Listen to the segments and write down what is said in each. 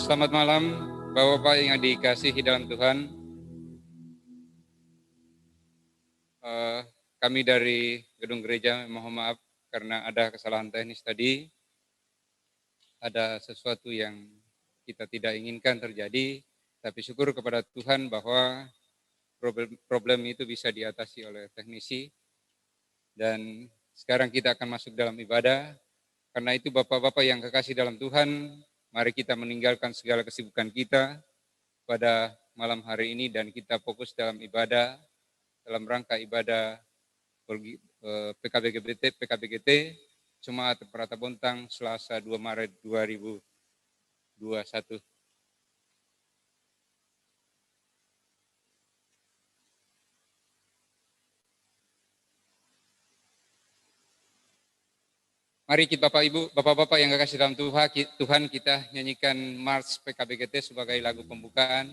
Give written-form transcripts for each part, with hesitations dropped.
Selamat malam, Bapak-Bapak yang dikasihi dalam Tuhan. Kami dari gedung gereja mohon maaf karena ada kesalahan teknis tadi. Ada sesuatu yang kita tidak inginkan terjadi, tapi syukur kepada Tuhan bahwa problem itu bisa diatasi oleh teknisi. Dan sekarang kita akan masuk dalam ibadah. Karena itu Bapak-Bapak yang kekasih dalam Tuhan, mari kita meninggalkan segala kesibukan kita pada malam hari ini dan kita fokus dalam ibadah, dalam rangka ibadah PKBGT, Jemaat Perata Bontang, Selasa 2 Maret 2021. Mari kita Bapak-Bapak yang kekasih dalam Tuhan, kita nyanyikan Mars PKBGT sebagai lagu pembukaan.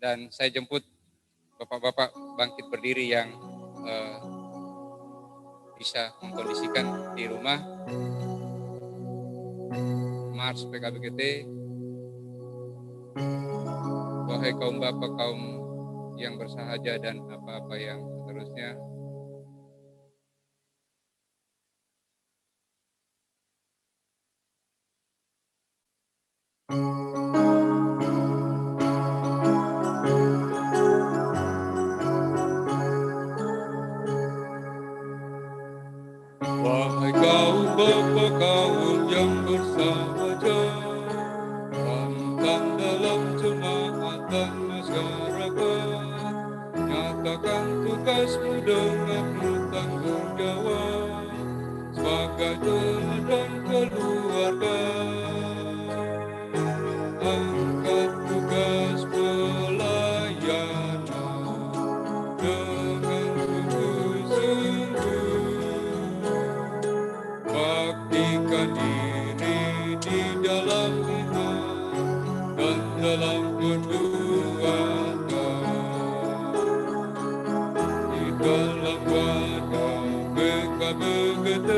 Dan saya jemput Bapak-Bapak bangkit berdiri yang bisa mengkondisikan di rumah. Mars PKBGT. Wahai kaum Bapak, kaum yang bersahaja dan apa-apa yang seterusnya. Wahai kaum Bapak, kaum yang bersahaja, pantang dalam jemaat dan masyarakat, nyatakan tugasmu dengan bertanggung jawab sebagai teman dan keluarga. Angkat tugas pelayanan dengan sungguh-sungguh. Baktikan diri di dalam iman dan dalam perbuatan. Di dalam wadah PKBGT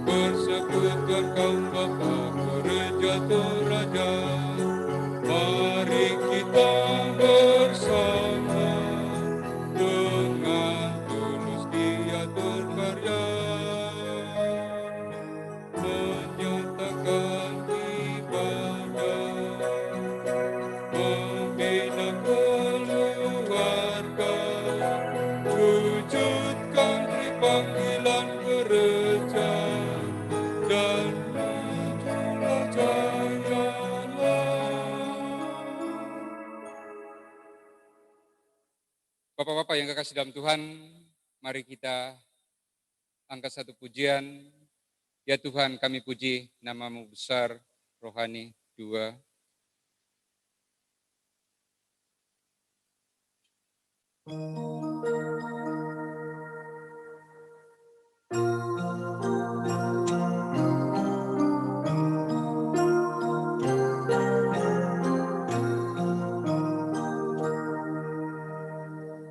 persekutuan kaum Bapa Gereja Toraja. Mari kita bersama dengan tulus giat berkarya, menyatakan ibadah, membina keluarga, wujudkan panggilan gereja, dan itulah jayalah. Bapak-bapak yang kekasih dalam Tuhan, mari kita angkat satu pujian. Ya Tuhan, kami puji nama-Mu besar, rohani, 2.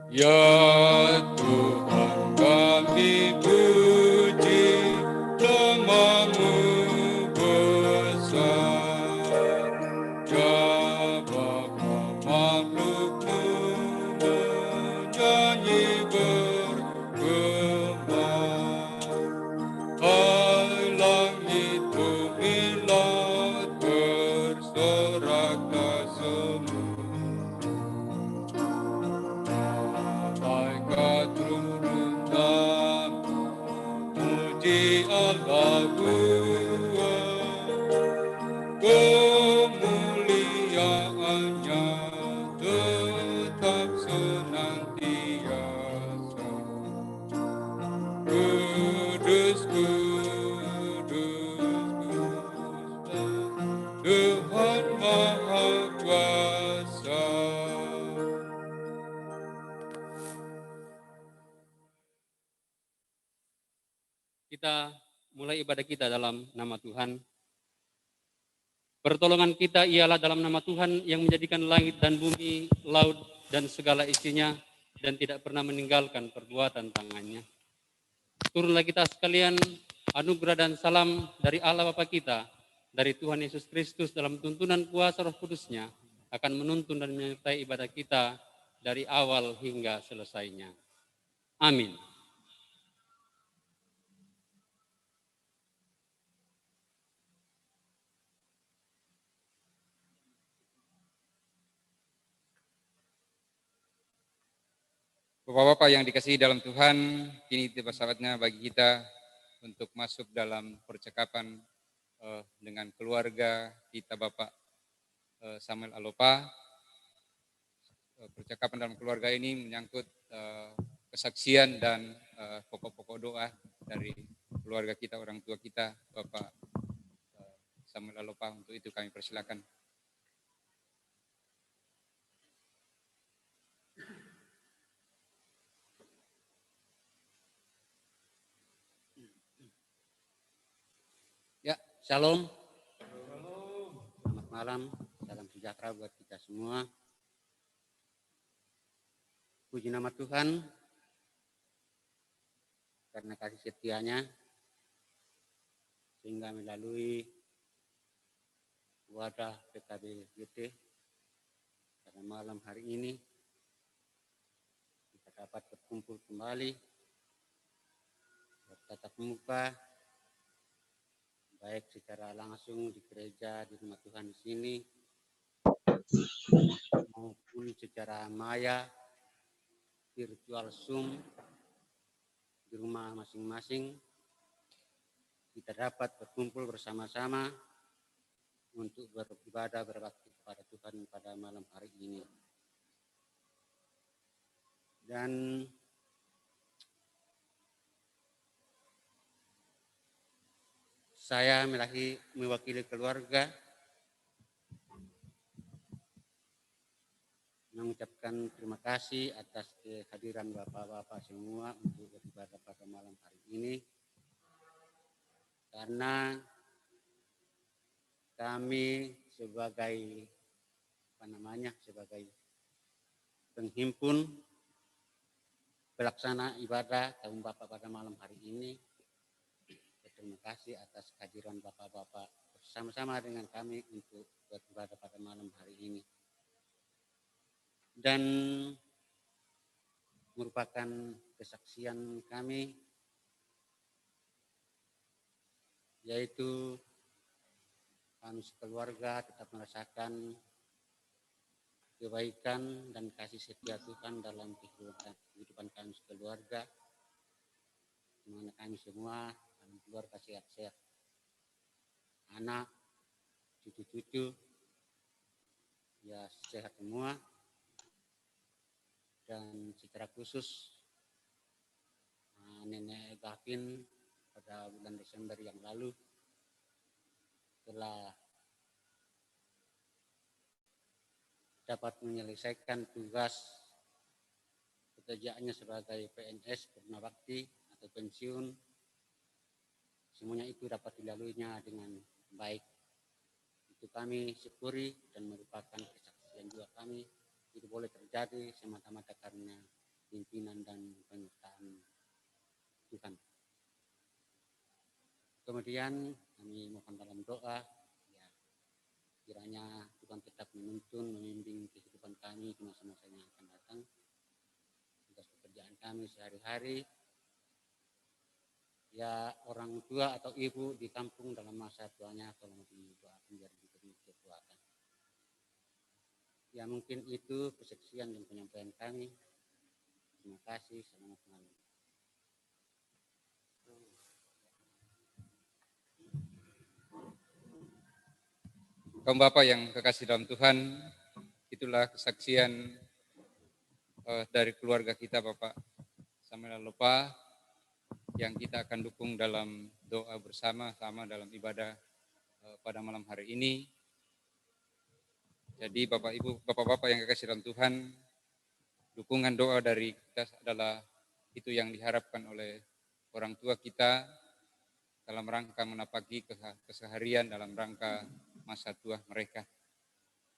Ya Tuhan, kami puji nama-Mu besar. Ya Bapa, makhluk-Mu menyanyi bergema. Hai langit bumilah bersoraklah semua. Malaikat turun muji Allah kemuliaannya tetap senantiasa. Kudus, Tuhan Maha Kuasa. Kita mulai ibadah kita dalam nama Tuhan. Pertolongan kita ialah dalam nama Tuhan yang menjadikan langit dan bumi, laut dan segala isinya, dan tidak pernah meninggalkan perbuatan tangannya. Turunlah kita sekalian, anugerah dan salam dari Allah Bapa kita, dari Tuhan Yesus Kristus dalam tuntunan kuasa Roh Kudus-Nya akan menuntun dan menyertai ibadah kita dari awal hingga selesainya. Amin. Bapak-bapak yang dikasihi dalam Tuhan, kini tiba saatnya bagi kita untuk masuk dalam percakapan dengan keluarga kita Bapak Samuel Alopa. Percakapan dalam keluarga ini menyangkut kesaksian dan pokok-pokok doa dari keluarga kita, orang tua kita, Bapak Samuel Alopa. Untuk itu kami persilakan. Ya, shalom. Selamat malam, salam sejahtera buat kita semua. Puji nama Tuhan karena kasih setianya sehingga melalui wadah PKB GT pada malam hari ini kita dapat berkumpul kembali bertatap muka, baik secara langsung di gereja di rumah Tuhan di sini maupun secara maya virtual Zoom di rumah masing-masing. Kita dapat berkumpul bersama-sama untuk beribadah berbakti kepada Tuhan pada malam hari ini. Dan saya mewakili keluarga mengucapkan terima kasih atas kehadiran Bapak-Bapak semua untuk beribadah pada malam hari ini. Karena kami sebagai penghimpun pelaksana ibadah tahun Bapak pada malam hari ini, terima kasih atas kehadiran Bapak-Bapak bersama-sama dengan kami untuk beribadah pada malam hari ini. Dan merupakan kesaksian kami, yaitu kami sekeluarga tetap merasakan kebaikan dan kasih setia Tuhan dalam kehidupan kami sekeluarga, di mana kami semua dalam keluarga sehat-sehat, anak, cucu-cucu, ya sehat semua. Dan secara khusus Nenek Gavin pada bulan Desember yang lalu telah dapat menyelesaikan tugas pekerjaannya sebagai PNS purna bakti atau pensiun. Semuanya itu dapat dilaluinya dengan baik. Itu kami syukuri dan merupakan kesaksian juga kami. Itu boleh terjadi semata-mata karena pimpinan dan penyertaan Tuhan. Kemudian kami mohon dalam doa, ya, kiranya Tuhan tetap menuntun, membimbing kehidupan kami di masa-masa yang akan datang. Tugas pekerjaan kami sehari-hari, ya orang tua atau ibu di kampung dalam masa tuanya tolong didoakan biar diberi kekuatan. Ya mungkin itu kesaksian dan penyampaian kami. Terima kasih, selamat malam. Kaum Bapak yang kekasih dalam Tuhan, itulah kesaksian dari keluarga kita Bapak Samuel Alopa yang kita akan dukung dalam doa bersama-sama dalam ibadah pada malam hari ini. Jadi Bapak Ibu, Bapak-Bapak yang kekasih dalam Tuhan, dukungan doa dari kita adalah itu yang diharapkan oleh orang tua kita dalam rangka menapaki keseharian dalam rangka masa tua mereka.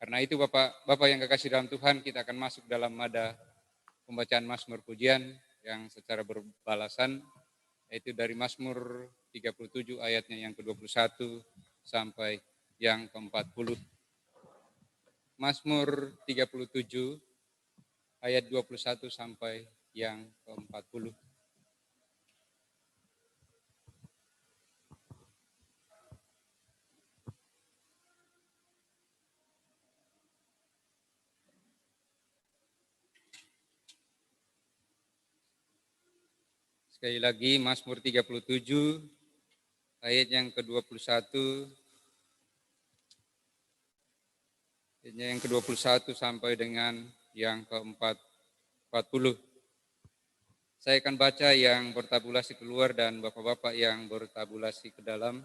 Karena itu Bapak yang kekasih dalam Tuhan, kita akan masuk dalam nada pembacaan Mazmur Pujian yang secara berbalasan, yaitu dari Mazmur 37 ayatnya yang ke-21 sampai yang ke-40. Mazmur 37 ayat 21 sampai yang ke-40. Sekali lagi Mazmur 37 ayat yang ke-21, ayatnya yang ke-21 sampai dengan yang ke-40. Saya akan baca yang bertabulasi keluar dan Bapak-Bapak yang bertabulasi ke dalam.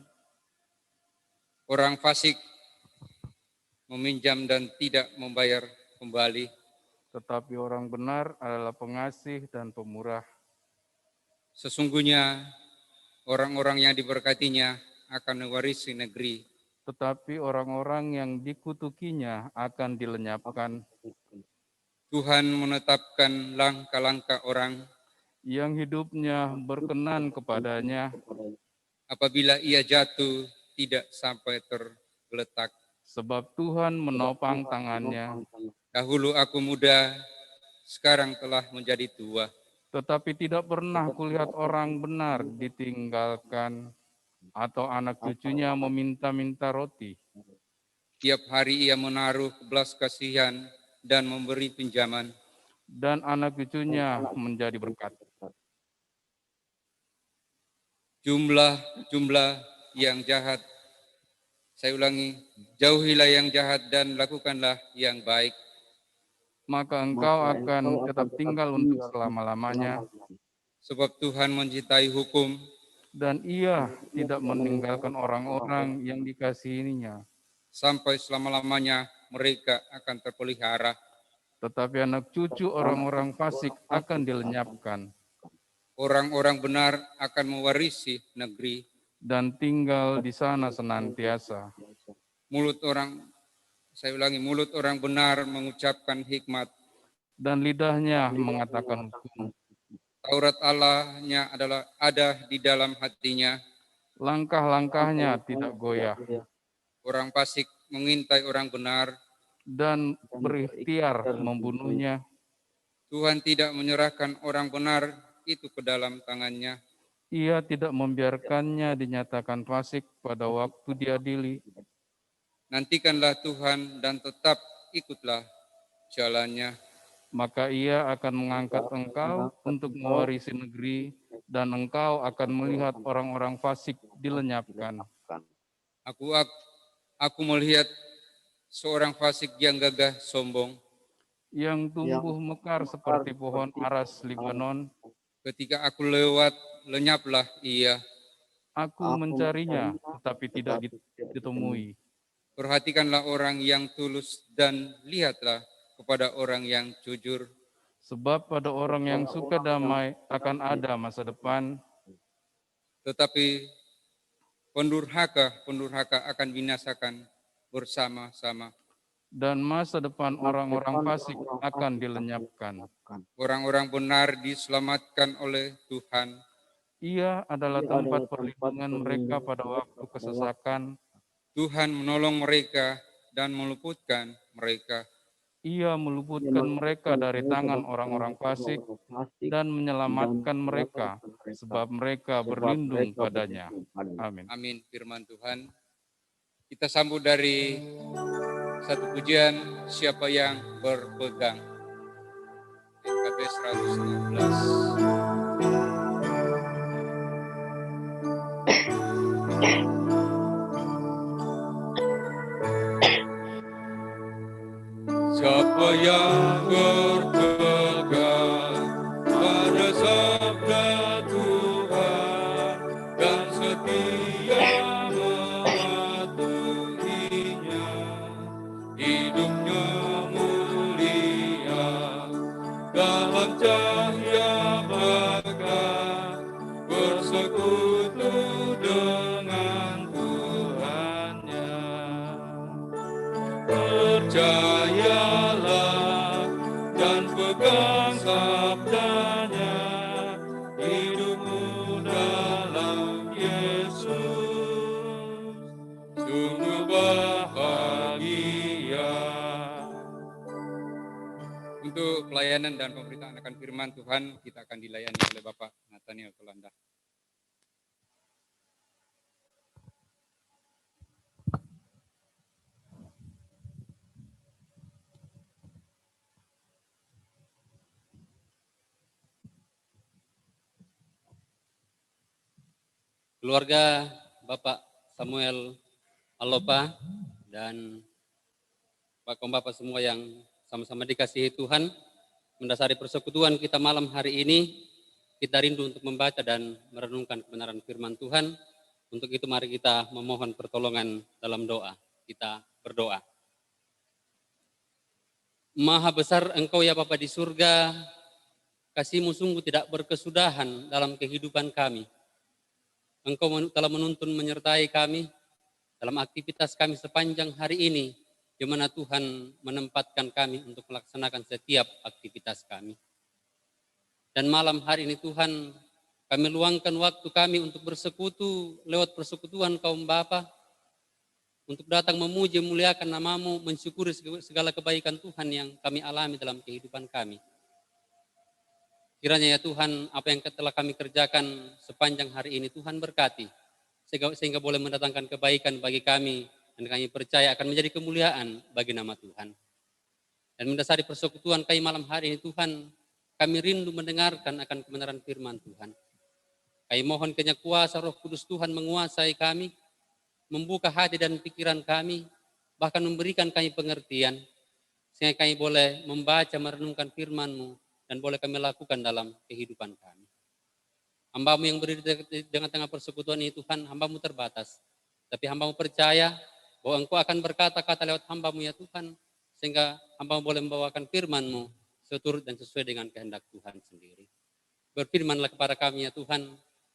Orang fasik meminjam dan tidak membayar kembali, tetapi orang benar adalah pengasih dan pemurah. Sesungguhnya orang-orang yang diberkatinya akan mewarisi negeri. Tetapi orang-orang yang dikutukinya akan dilenyapkan. Tuhan menetapkan langkah-langkah orang yang hidupnya berkenan kepadanya. Apabila ia jatuh, tidak sampai tergeletak. Sebab Tuhan menopang tangannya. Dahulu aku muda, sekarang telah menjadi tua. Tetapi tidak pernah kulihat orang benar ditinggalkan atau anak cucunya meminta-minta roti. Tiap hari ia menaruh belas kasihan dan memberi pinjaman. Dan anak cucunya menjadi berkat. Jumlah yang jahat, saya ulangi, jauhilah yang jahat dan lakukanlah yang baik. Maka engkau akan tetap tinggal untuk selama-lamanya. Sebab Tuhan mencintai hukum. Dan ia tidak meninggalkan orang-orang yang dikasihinya. Sampai selama-lamanya mereka akan terpelihara. Tetapi anak cucu orang-orang fasik akan dilenyapkan. Orang-orang benar akan mewarisi negeri. Dan tinggal di sana senantiasa. Mulut orang benar mengucapkan hikmat. Dan lidahnya mengatakan hukum. Taurat Allahnya adalah ada di dalam hatinya. Langkah-langkahnya tidak goyah. Orang fasik mengintai orang benar. Dan berikhtiar membunuhnya. Tuhan tidak menyerahkan orang benar itu ke dalam tangannya. Ia tidak membiarkannya dinyatakan fasik pada waktu diadili. Nantikanlah Tuhan dan tetap ikutlah jalannya. Maka ia akan mengangkat engkau untuk mewarisi negeri, dan engkau akan melihat orang-orang fasik dilenyapkan. Aku melihat seorang fasik yang gagah sombong, yang tumbuh mekar seperti pohon aras Libanon. Ketika aku lewat, lenyaplah ia. Aku mencarinya, tetapi tidak ditemui. Perhatikanlah orang yang tulus dan lihatlah kepada orang yang jujur. Sebab pada orang yang suka damai akan ada masa depan. Tetapi pendurhaka akan binasakan bersama-sama. Dan masa depan orang-orang fasik akan dilenyapkan. Orang-orang benar diselamatkan oleh Tuhan. Ia adalah tempat perlindungan mereka pada waktu kesesakan. Tuhan menolong mereka dan meluputkan mereka. Ia meluputkan mereka dari tangan orang-orang fasik dan menyelamatkan mereka, sebab mereka berlindung padanya. Amin. Amin. Firman Tuhan. Kita sambut dari satu pujian, siapa yang berpegang. NKB 116. Siapa yang berpegang pada sabda Tuhan dan setia mematuhinya, hidupnya mulia dalam cahaya megah, bersekutu dengan Tuhannya. Percayalah dan pegang sabdanya, hidupmu dalam Yesus. untuk pelayanan dan pemberitaan akan firman Tuhan, kita akan dilayani oleh Bapak Nathaniel Tolanda. Keluarga Bapak Samuel Alopa dan Bapak semua yang sama-sama dikasihi Tuhan, mendasari persekutuan kita malam hari ini, kita rindu untuk membaca dan merenungkan kebenaran firman Tuhan. Untuk itu mari kita memohon pertolongan dalam doa. Kita berdoa. Maha besar Engkau ya Bapa di surga, kasih-Mu sungguh tidak berkesudahan dalam kehidupan kami. Engkau telah menuntun menyertai kami dalam aktivitas kami sepanjang hari ini, di mana Tuhan menempatkan kami untuk melaksanakan setiap aktivitas kami. Dan malam hari ini Tuhan, kami luangkan waktu kami untuk bersekutu lewat persekutuan kaum Bapa, untuk datang memuji, memuliakan nama-Mu, mensyukuri segala kebaikan Tuhan yang kami alami dalam kehidupan kami. Kiranya ya Tuhan, apa yang telah kami kerjakan sepanjang hari ini, Tuhan berkati, sehingga boleh mendatangkan kebaikan bagi kami, dan kami percaya akan menjadi kemuliaan bagi nama Tuhan. Dan mendasari persekutuan kami malam hari ini, Tuhan, kami rindu mendengarkan akan kebenaran firman Tuhan. Kami mohon kiranya kuasa Roh Kudus Tuhan menguasai kami, membuka hati dan pikiran kami, bahkan memberikan kami pengertian, sehingga kami boleh membaca, merenungkan firman-Mu, dan boleh kami lakukan dalam kehidupan kami. Hamba-Mu yang berdiri di tengah-tengah persekutuan ini Tuhan, hamba-Mu terbatas. Tapi hamba-Mu percaya bahwa Engkau akan berkata-kata lewat hamba-Mu ya Tuhan, sehingga hamba-Mu boleh membawakan firman-Mu seturut dan sesuai dengan kehendak Tuhan sendiri. Berfirmanlah kepada kami ya Tuhan,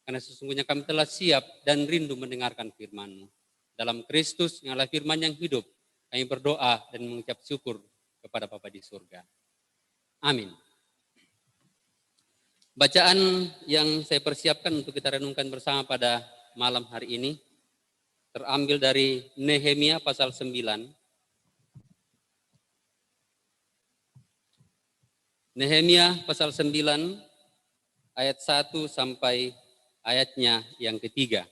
karena sesungguhnya kami telah siap dan rindu mendengarkan firman-Mu. Dalam Kristus yang adalah firman yang hidup, kami berdoa dan mengucap syukur kepada Bapa di surga. Amin. Bacaan yang saya persiapkan untuk kita renungkan bersama pada malam hari ini terambil dari Nehemia pasal 9. Nehemia pasal 9 ayat 1 sampai ayatnya yang ketiga.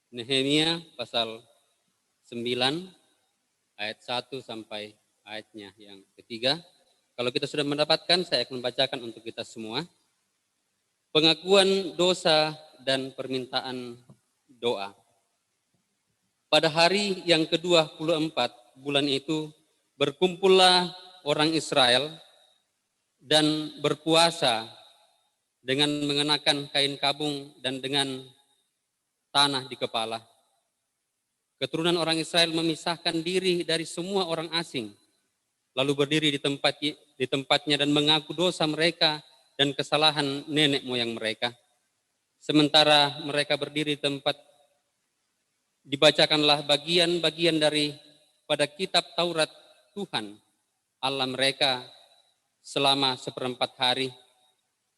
Nehemia pasal 9 ayat 1 sampai ayatnya yang ketiga. Kalau kita sudah mendapatkan, saya akan membacakan untuk kita semua. Pengakuan dosa dan permintaan doa. Pada hari yang ke-24 bulan itu, berkumpullah orang Israel dan berpuasa dengan mengenakan kain kabung dan dengan tanah di kepala. Keturunan orang Israel memisahkan diri dari semua orang asing, lalu berdiri di tempatnya dan mengaku dosa mereka dan kesalahan nenek moyang mereka. Sementara mereka berdiri di tempat, dibacakanlah bagian-bagian dari pada kitab Taurat Tuhan Allah mereka selama 1/4 hari.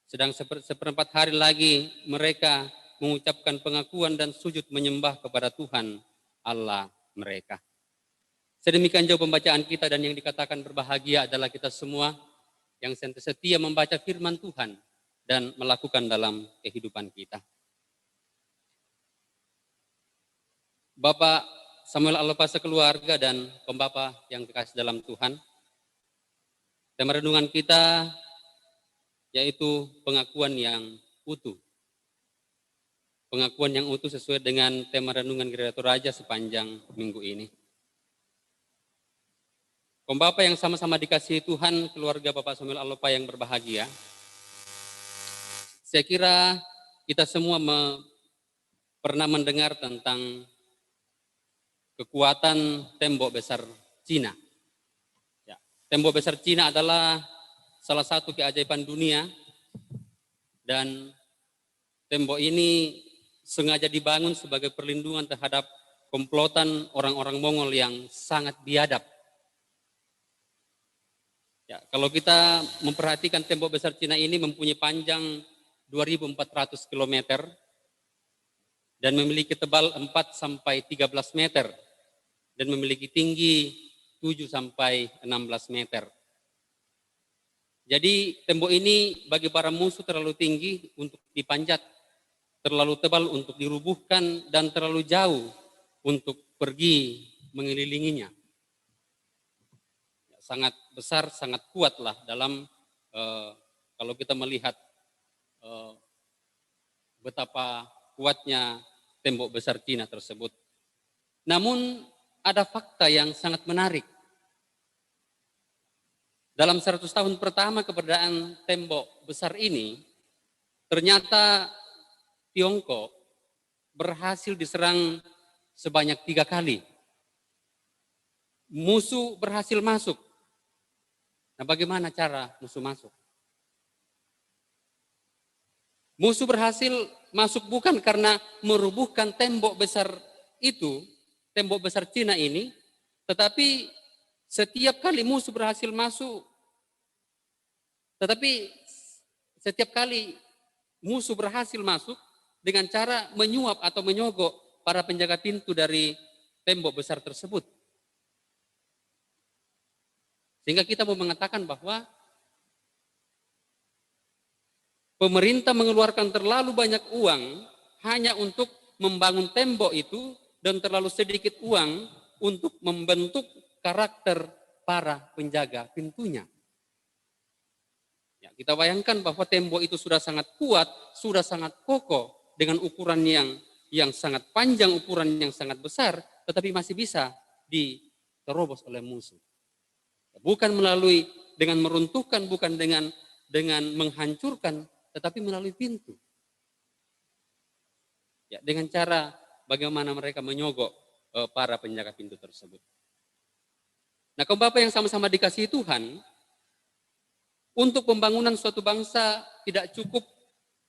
Sedang 1/4 hari lagi mereka mengucapkan pengakuan dan sujud menyembah kepada Tuhan Allah mereka. Sedemikian jauh pembacaan kita, dan yang dikatakan berbahagia adalah kita semua yang setia membaca firman Tuhan dan melakukan dalam kehidupan kita. Bapak Samuel Alopa sekeluarga dan pembapa yang dikasih dalam Tuhan, tema renungan kita yaitu pengakuan yang utuh. Pengakuan yang utuh sesuai dengan tema renungan Gereja Toraja sepanjang minggu ini. Pembapa yang sama-sama dikasihi Tuhan, keluarga Bapak Samuel Alopa yang berbahagia, saya kira kita semua pernah mendengar tentang kekuatan tembok besar Cina. Ya, tembok besar Cina adalah salah satu keajaiban dunia, dan tembok ini sengaja dibangun sebagai perlindungan terhadap komplotan orang-orang Mongol yang sangat biadab. Ya, kalau kita memperhatikan tembok besar Cina ini mempunyai panjang 2.400 km dan memiliki tebal 4 sampai 13 meter dan memiliki tinggi 7 sampai 16 meter. Jadi tembok ini bagi para musuh terlalu tinggi untuk dipanjat, terlalu tebal untuk dirubuhkan, dan terlalu jauh untuk pergi mengelilinginya. Sangat besar, sangat kuatlah dalam kalau kita melihat betapa kuatnya tembok besar Cina tersebut. Namun ada fakta yang sangat menarik. Dalam 100 tahun pertama keberadaan tembok besar ini, ternyata Tiongkok berhasil diserang sebanyak 3 kali. Musuh berhasil masuk. Nah, bagaimana cara musuh masuk? Musuh berhasil masuk bukan karena merubuhkan tembok besar itu, tembok besar Cina ini, tetapi setiap kali musuh berhasil masuk, dengan cara menyuap atau menyogok para penjaga pintu dari tembok besar tersebut. Sehingga kita mau mengatakan bahwa pemerintah mengeluarkan terlalu banyak uang hanya untuk membangun tembok itu dan terlalu sedikit uang untuk membentuk karakter para penjaga pintunya. Ya, kita bayangkan bahwa tembok itu sudah sangat kuat, sudah sangat kokoh dengan ukuran yang sangat panjang, ukuran yang sangat besar, tetapi masih bisa diterobos oleh musuh. Bukan melalui dengan meruntuhkan, bukan dengan menghancurkan, tetapi melalui pintu. Ya, dengan cara bagaimana mereka menyogok para penjaga pintu tersebut. Nah, kaum Bapak yang sama-sama dikasihi Tuhan, untuk pembangunan suatu bangsa tidak cukup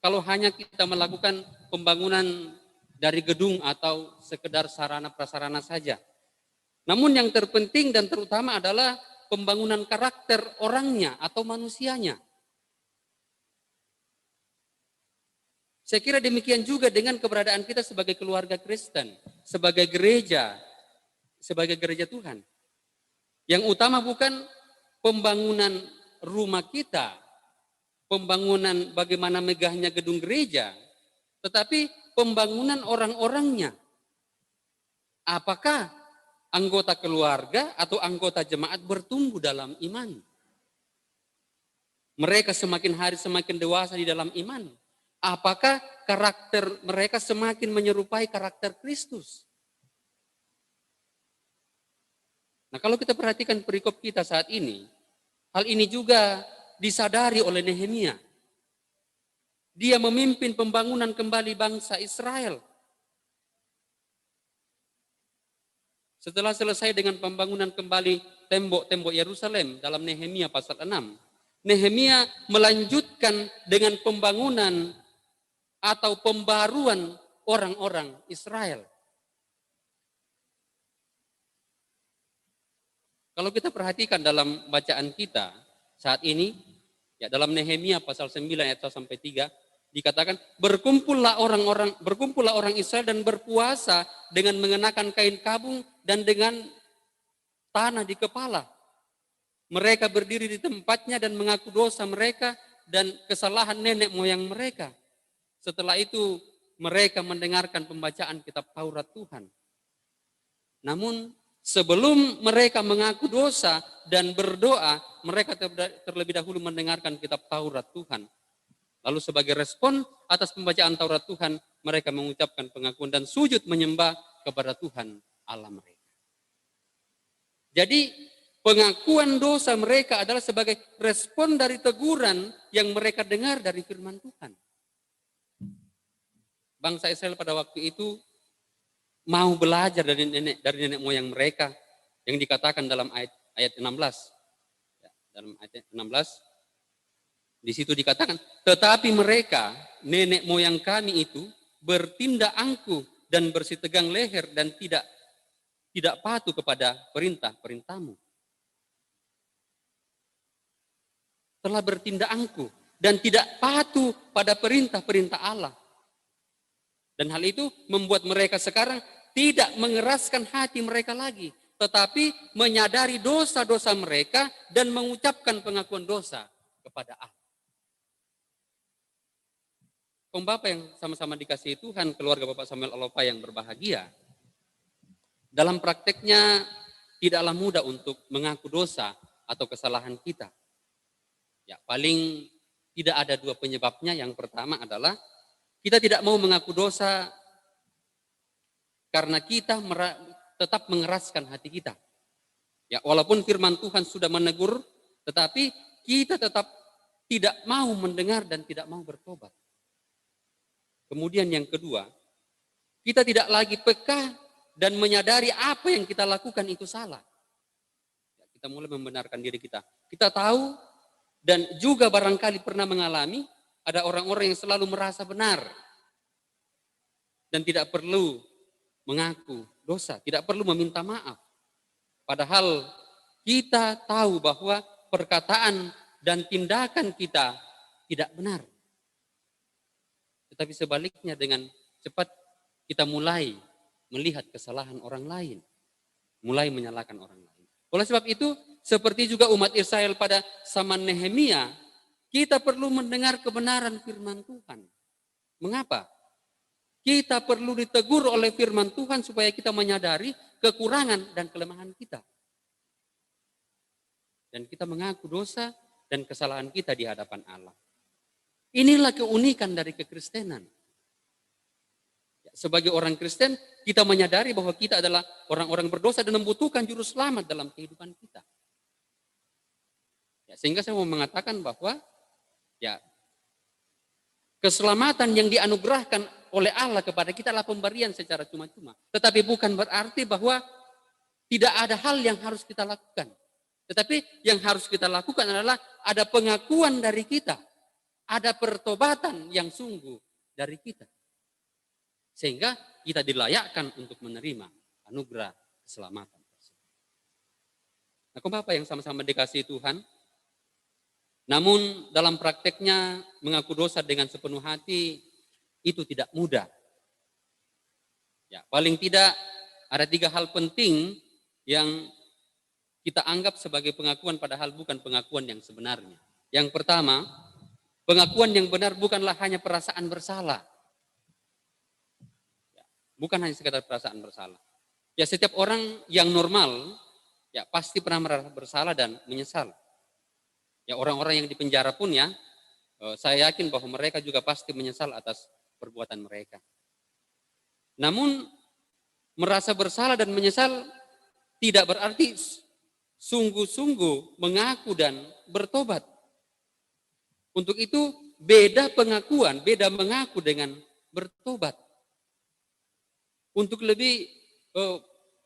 kalau hanya kita melakukan pembangunan dari gedung atau sekedar sarana prasarana saja. Namun yang terpenting dan terutama adalah pembangunan karakter orangnya atau manusianya. Saya kira demikian juga dengan keberadaan kita sebagai keluarga Kristen, sebagai gereja Tuhan. Yang utama bukan pembangunan rumah kita, pembangunan bagaimana megahnya gedung gereja, tetapi pembangunan orang-orangnya. Apakah anggota keluarga atau anggota jemaat bertumbuh dalam iman? Mereka semakin hari semakin dewasa di dalam iman. Apakah karakter mereka semakin menyerupai karakter Kristus? Nah, kalau kita perhatikan perikop kita saat ini, hal ini juga disadari oleh Nehemia. Dia memimpin pembangunan kembali bangsa Israel. Setelah selesai dengan pembangunan kembali tembok-tembok Yerusalem dalam Nehemia pasal 6, Nehemia melanjutkan dengan pembangunan atau pembaruan orang-orang Israel. Kalau kita perhatikan dalam bacaan kita saat ini, ya dalam Nehemia pasal 9 ayat 1 sampai 3 dikatakan berkumpullah orang Israel dan berpuasa dengan mengenakan kain kabung dan dengan tanah di kepala. Mereka berdiri di tempatnya dan mengaku dosa mereka dan kesalahan nenek moyang mereka. Setelah itu mereka mendengarkan pembacaan kitab Taurat Tuhan. Namun sebelum mereka mengaku dosa dan berdoa, mereka terlebih dahulu mendengarkan kitab Taurat Tuhan. Lalu sebagai respon atas pembacaan Taurat Tuhan, mereka mengucapkan pengakuan dan sujud menyembah kepada Tuhan Allah mereka. Jadi pengakuan dosa mereka adalah sebagai respon dari teguran yang mereka dengar dari firman Tuhan. Bangsa Israel pada waktu itu mau belajar dari nenek moyang mereka yang dikatakan dalam ayat 16. Ya, dalam ayat 16 di situ dikatakan, tetapi mereka nenek moyang kami itu bertindak angkuh dan bersitegang leher dan tidak patuh kepada perintah-perintahmu. telah bertindak angkuh dan tidak patuh pada perintah-perintah Allah. Dan hal itu membuat mereka sekarang tidak mengeraskan hati mereka lagi, tetapi menyadari dosa-dosa mereka dan mengucapkan pengakuan dosa kepada Allah. Kaum Bapak yang sama-sama dikasihi Tuhan, keluarga Bapak Samuel Alopa yang berbahagia, dalam prakteknya tidaklah mudah untuk mengaku dosa atau kesalahan kita. Ya, paling tidak ada dua penyebabnya. Yang pertama adalah kita tidak mau mengaku dosa karena kita tetap mengeraskan hati kita. Ya, walaupun firman Tuhan sudah menegur, tetapi kita tetap tidak mau mendengar dan tidak mau bertobat. Kemudian yang kedua, kita tidak lagi peka dan menyadari apa yang kita lakukan itu salah. Kita mulai membenarkan diri kita. Kita tahu dan juga barangkali pernah mengalami ada orang-orang yang selalu merasa benar dan tidak perlu mengaku dosa, tidak perlu meminta maaf. Padahal kita tahu bahwa perkataan dan tindakan kita tidak benar. Tetapi sebaliknya dengan cepat kita mulai melihat kesalahan orang lain, mulai menyalahkan orang lain. Oleh sebab itu, seperti juga umat Israel pada zaman Nehemia, kita perlu mendengar kebenaran firman Tuhan. Mengapa? Kita perlu ditegur oleh firman Tuhan supaya kita menyadari kekurangan dan kelemahan kita. Dan kita mengaku dosa dan kesalahan kita di hadapan Allah. Inilah keunikan dari kekristenan. Sebagai orang Kristen, kita menyadari bahwa kita adalah orang-orang berdosa dan membutuhkan juru selamat dalam kehidupan kita. Ya, sehingga saya mau mengatakan bahwa ya keselamatan yang dianugerahkan oleh Allah kepada kita adalah pemberian secara cuma-cuma. Tetapi bukan berarti bahwa tidak ada hal yang harus kita lakukan. Tetapi yang harus kita lakukan adalah ada pengakuan dari kita. Ada pertobatan yang sungguh dari kita. Sehingga kita dilayakkan untuk menerima anugerah keselamatan. Nah, kaum Bapak yang sama-sama dikasihi Tuhan, namun dalam prakteknya mengaku dosa dengan sepenuh hati itu tidak mudah. Ya, paling tidak ada 3 hal penting yang kita anggap sebagai pengakuan padahal bukan pengakuan yang sebenarnya. Yang pertama, pengakuan yang benar bukanlah hanya perasaan bersalah. Bukan hanya sekedar perasaan bersalah. Ya, setiap orang yang normal ya pasti pernah merasa bersalah dan menyesal. Ya, orang-orang yang di penjara pun ya, saya yakin bahwa mereka juga pasti menyesal atas perbuatan mereka. Namun merasa bersalah dan menyesal tidak berarti sungguh-sungguh mengaku dan bertobat. Untuk itu beda pengakuan, beda mengaku dengan bertobat. Untuk lebih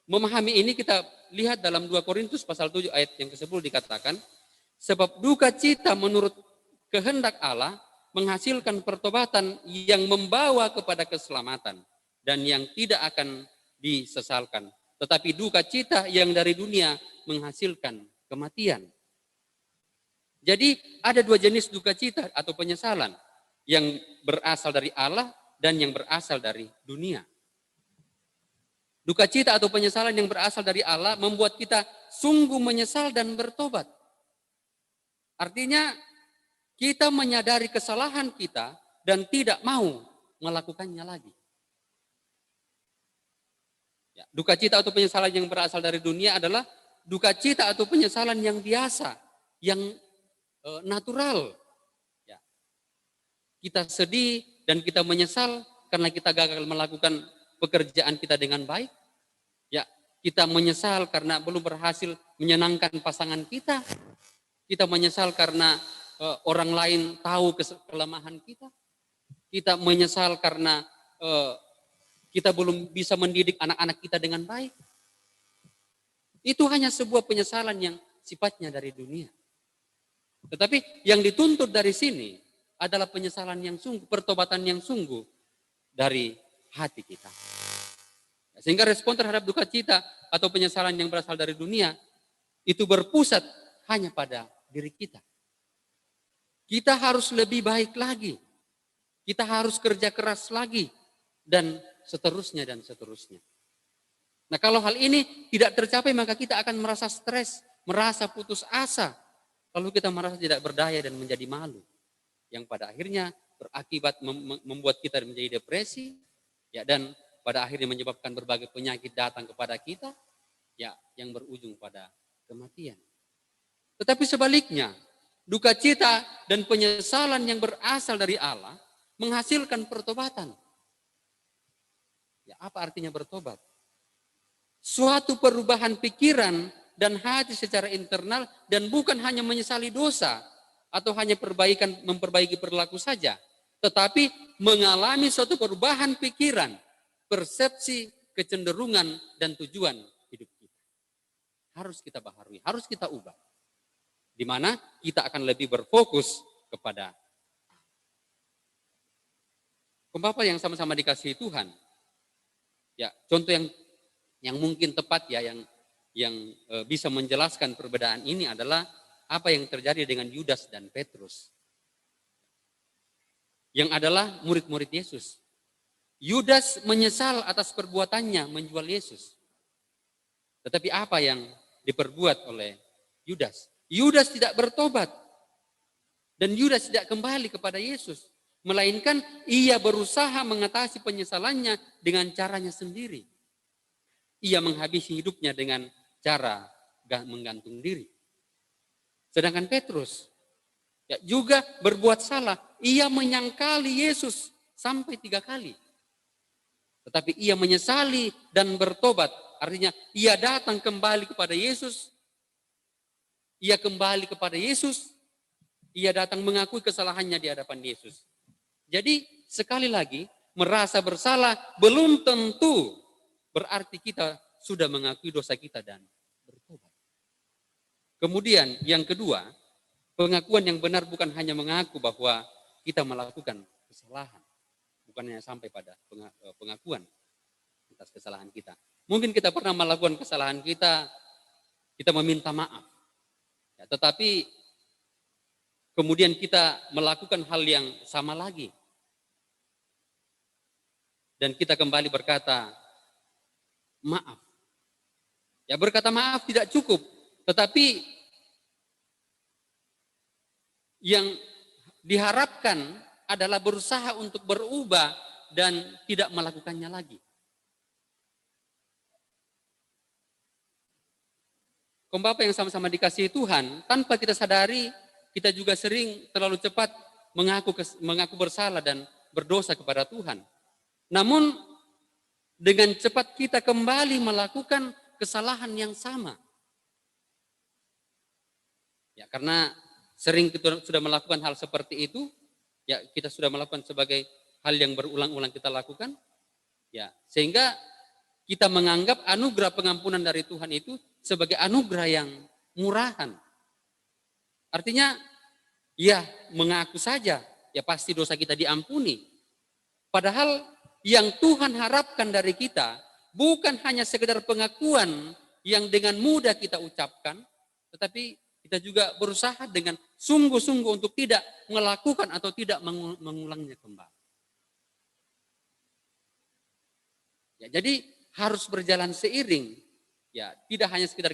memahami ini kita lihat dalam 2 Korintus pasal 7 ayat yang ke-10 dikatakan, sebab duka cita menurut kehendak Allah menghasilkan pertobatan yang membawa kepada keselamatan dan yang tidak akan disesalkan. Tetapi duka cita yang dari dunia menghasilkan kematian. Jadi ada 2 jenis duka cita atau penyesalan, yang berasal dari Allah dan yang berasal dari dunia. Duka cita atau penyesalan yang berasal dari Allah membuat kita sungguh menyesal dan bertobat. Artinya kita menyadari kesalahan kita dan tidak mau melakukannya lagi. Ya, duka cita atau penyesalan yang berasal dari dunia adalah duka cita atau penyesalan yang biasa, yang natural. Ya. Kita sedih dan kita menyesal karena kita gagal melakukan pekerjaan kita dengan baik. Ya, kita menyesal karena belum berhasil menyenangkan pasangan kita. Kita menyesal karena orang lain tahu kelemahan kita. Kita menyesal karena kita belum bisa mendidik anak-anak kita dengan baik. Itu hanya sebuah penyesalan yang sifatnya dari dunia. Tetapi yang dituntut dari sini adalah penyesalan yang sungguh, pertobatan yang sungguh dari hati kita. Sehingga respon terhadap duka cita atau penyesalan yang berasal dari dunia itu berpusat hanya pada diri kita. Kita harus lebih baik lagi. Kita harus kerja keras lagi. Dan seterusnya dan seterusnya. Nah, kalau hal ini tidak tercapai, maka kita akan merasa stres, merasa putus asa. Lalu kita merasa tidak berdaya dan menjadi malu. Yang pada akhirnya berakibat membuat kita menjadi depresi, ya, dan pada akhirnya menyebabkan berbagai penyakit datang kepada kita, ya, yang berujung pada kematian. Tetapi sebaliknya, duka cita dan penyesalan yang berasal dari Allah menghasilkan pertobatan. Ya, apa artinya bertobat? Suatu perubahan pikiran dan hati secara internal, dan bukan hanya menyesali dosa atau hanya memperbaiki perilaku saja, tetapi mengalami suatu perubahan pikiran, persepsi, kecenderungan, dan tujuan hidup kita. Harus kita baharui, harus kita ubah. Di mana kita akan lebih berfokus kepada Bapak yang sama-sama dikasihi Tuhan. Ya, contoh yang mungkin tepat ya, yang bisa menjelaskan perbedaan ini adalah apa yang terjadi dengan Yudas dan Petrus, yang adalah murid-murid Yesus. Yudas menyesal atas perbuatannya menjual Yesus. Tetapi apa yang diperbuat oleh Yudas? Yudas tidak bertobat. Dan Yudas tidak kembali kepada Yesus. Melainkan ia berusaha mengatasi penyesalannya dengan caranya sendiri. Ia menghabisi hidupnya dengan cara menggantung diri. Sedangkan Petrus ya, juga berbuat salah. Ia menyangkali Yesus sampai 3 kali. Tetapi ia menyesali dan bertobat. Artinya ia datang kembali kepada Yesus. Ia kembali kepada Yesus. Ia datang mengakui kesalahannya di hadapan Yesus. Jadi sekali lagi, merasa bersalah belum tentu berarti kita sudah mengakui dosa kita dan bertobat. Kemudian yang kedua, pengakuan yang benar bukan hanya mengaku bahwa kita melakukan kesalahan. Bukan hanya sampai pada pengakuan atas kesalahan kita. Mungkin kita pernah melakukan kesalahan kita meminta maaf. Ya, tetapi kemudian kita melakukan hal yang sama lagi. Dan kita kembali berkata, maaf. Ya, berkata maaf tidak cukup. Tetapi yang diharapkan adalah berusaha untuk berubah dan tidak melakukannya lagi. Bapak yang sama-sama dikasihi Tuhan, tanpa kita sadari, kita juga sering terlalu cepat mengaku bersalah dan berdosa kepada Tuhan. Namun, dengan cepat kita kembali melakukan kesalahan yang sama. Ya, karena sering kita sudah melakukan hal seperti itu, ya kita sudah melakukan sebagai hal yang berulang-ulang kita lakukan, ya sehingga kita menganggap anugerah pengampunan dari Tuhan itu sebagai anugerah yang murahan. Artinya, ya mengaku saja, ya pasti dosa kita diampuni. Padahal yang Tuhan harapkan dari kita bukan hanya sekedar pengakuan yang dengan mudah kita ucapkan, tetapi kita juga berusaha dengan sungguh-sungguh untuk tidak melakukan atau tidak mengulangnya kembali. Ya, jadi harus berjalan seiring. Ya, tidak hanya sekedar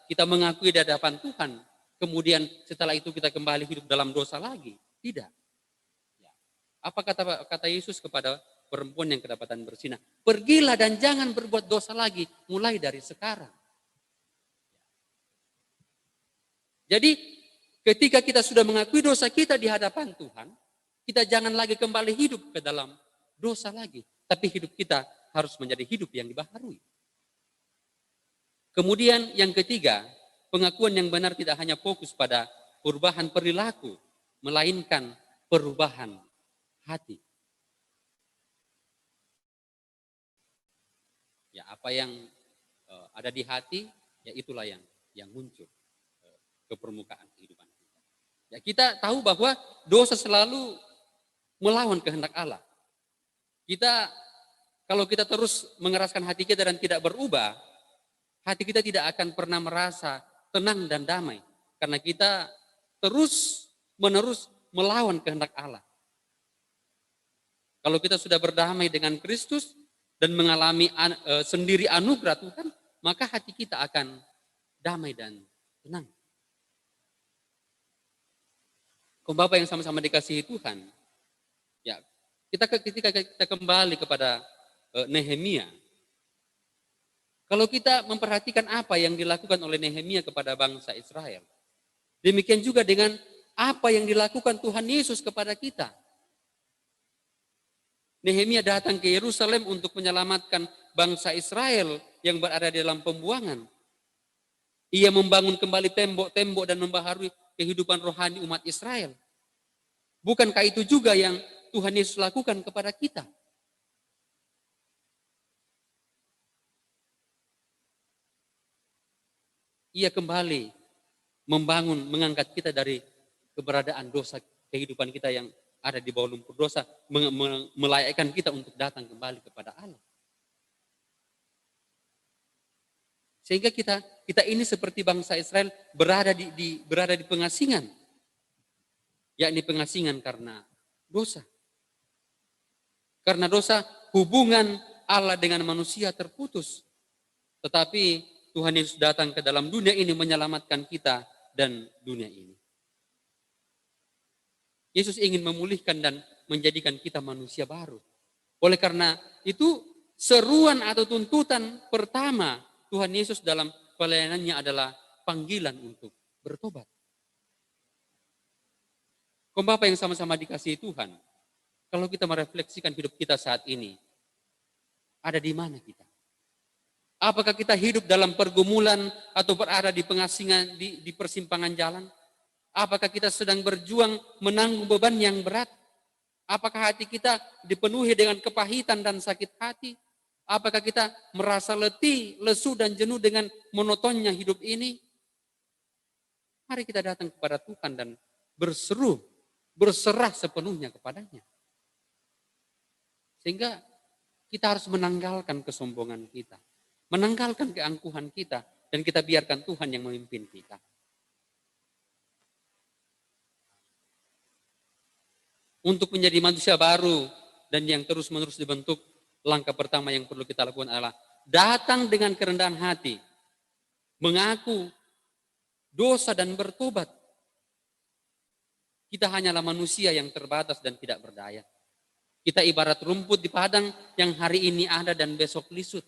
kita mengakui di hadapan Tuhan, kemudian setelah itu kita kembali hidup dalam dosa lagi. Tidak. Ya. Apa kata Yesus kepada perempuan yang kedapatan bersinah? Pergilah dan jangan berbuat dosa lagi, mulai dari sekarang. Jadi ketika kita sudah mengakui dosa kita di hadapan Tuhan, kita jangan lagi kembali hidup ke dalam dosa lagi. Tapi hidup kita harus menjadi hidup yang dibaharui. Kemudian yang ketiga, pengakuan yang benar tidak hanya fokus pada perubahan perilaku, melainkan perubahan hati. Ya, apa yang ada di hati, ya itulah yang muncul ke permukaan kehidupan kita. Ya, kita tahu bahwa dosa selalu melawan kehendak Allah. Kalau kita terus mengeraskan hati kita dan tidak berubah, hati kita tidak akan pernah merasa tenang dan damai. Karena kita terus-menerus melawan kehendak Allah. Kalau kita sudah berdamai dengan Kristus dan mengalami sendiri anugerah Tuhan, maka hati kita akan damai dan tenang. Kaum Bapak yang sama-sama dikasihi Tuhan, ya ketika kita kembali kepada Nehemia, kalau kita memperhatikan apa yang dilakukan oleh Nehemia kepada bangsa Israel, demikian juga dengan apa yang dilakukan Tuhan Yesus kepada kita. Nehemia datang ke Yerusalem untuk menyelamatkan bangsa Israel yang berada di dalam pembuangan. Ia membangun kembali tembok-tembok dan membaharui kehidupan rohani umat Israel. Bukankah itu juga yang Tuhan Yesus lakukan kepada kita? Ia kembali membangun, mengangkat kita dari keberadaan dosa kehidupan kita yang ada di bawah lumpur dosa, melayakkan kita untuk datang kembali kepada Allah. Sehingga kita ini seperti bangsa Israel berada di pengasingan, yakni pengasingan karena dosa. Karena dosa, hubungan Allah dengan manusia terputus. Tetapi Tuhan Yesus datang ke dalam dunia ini menyelamatkan kita dan dunia ini. Yesus ingin memulihkan dan menjadikan kita manusia baru. Oleh karena itu, seruan atau tuntutan pertama Tuhan Yesus dalam pelayanannya adalah panggilan untuk bertobat. Kaum Bapak yang sama-sama dikasihi Tuhan, kalau kita merefleksikan hidup kita saat ini, ada di mana kita? Apakah kita hidup dalam pergumulan atau berada di pengasingan, di persimpangan jalan? Apakah kita sedang berjuang menanggung beban yang berat? Apakah hati kita dipenuhi dengan kepahitan dan sakit hati? Apakah kita merasa letih, lesu dan jenuh dengan monotonnya hidup ini? Mari kita datang kepada Tuhan dan berserah sepenuhnya kepadanya. Sehingga kita harus menanggalkan kesombongan kita, menanggalkan keangkuhan kita, dan kita biarkan Tuhan yang memimpin kita. Untuk menjadi manusia baru dan yang terus-menerus dibentuk, langkah pertama yang perlu kita lakukan adalah datang dengan kerendahan hati, mengaku dosa dan bertobat. Kita hanyalah manusia yang terbatas dan tidak berdaya. Kita ibarat rumput di padang yang hari ini ada dan besok lisut.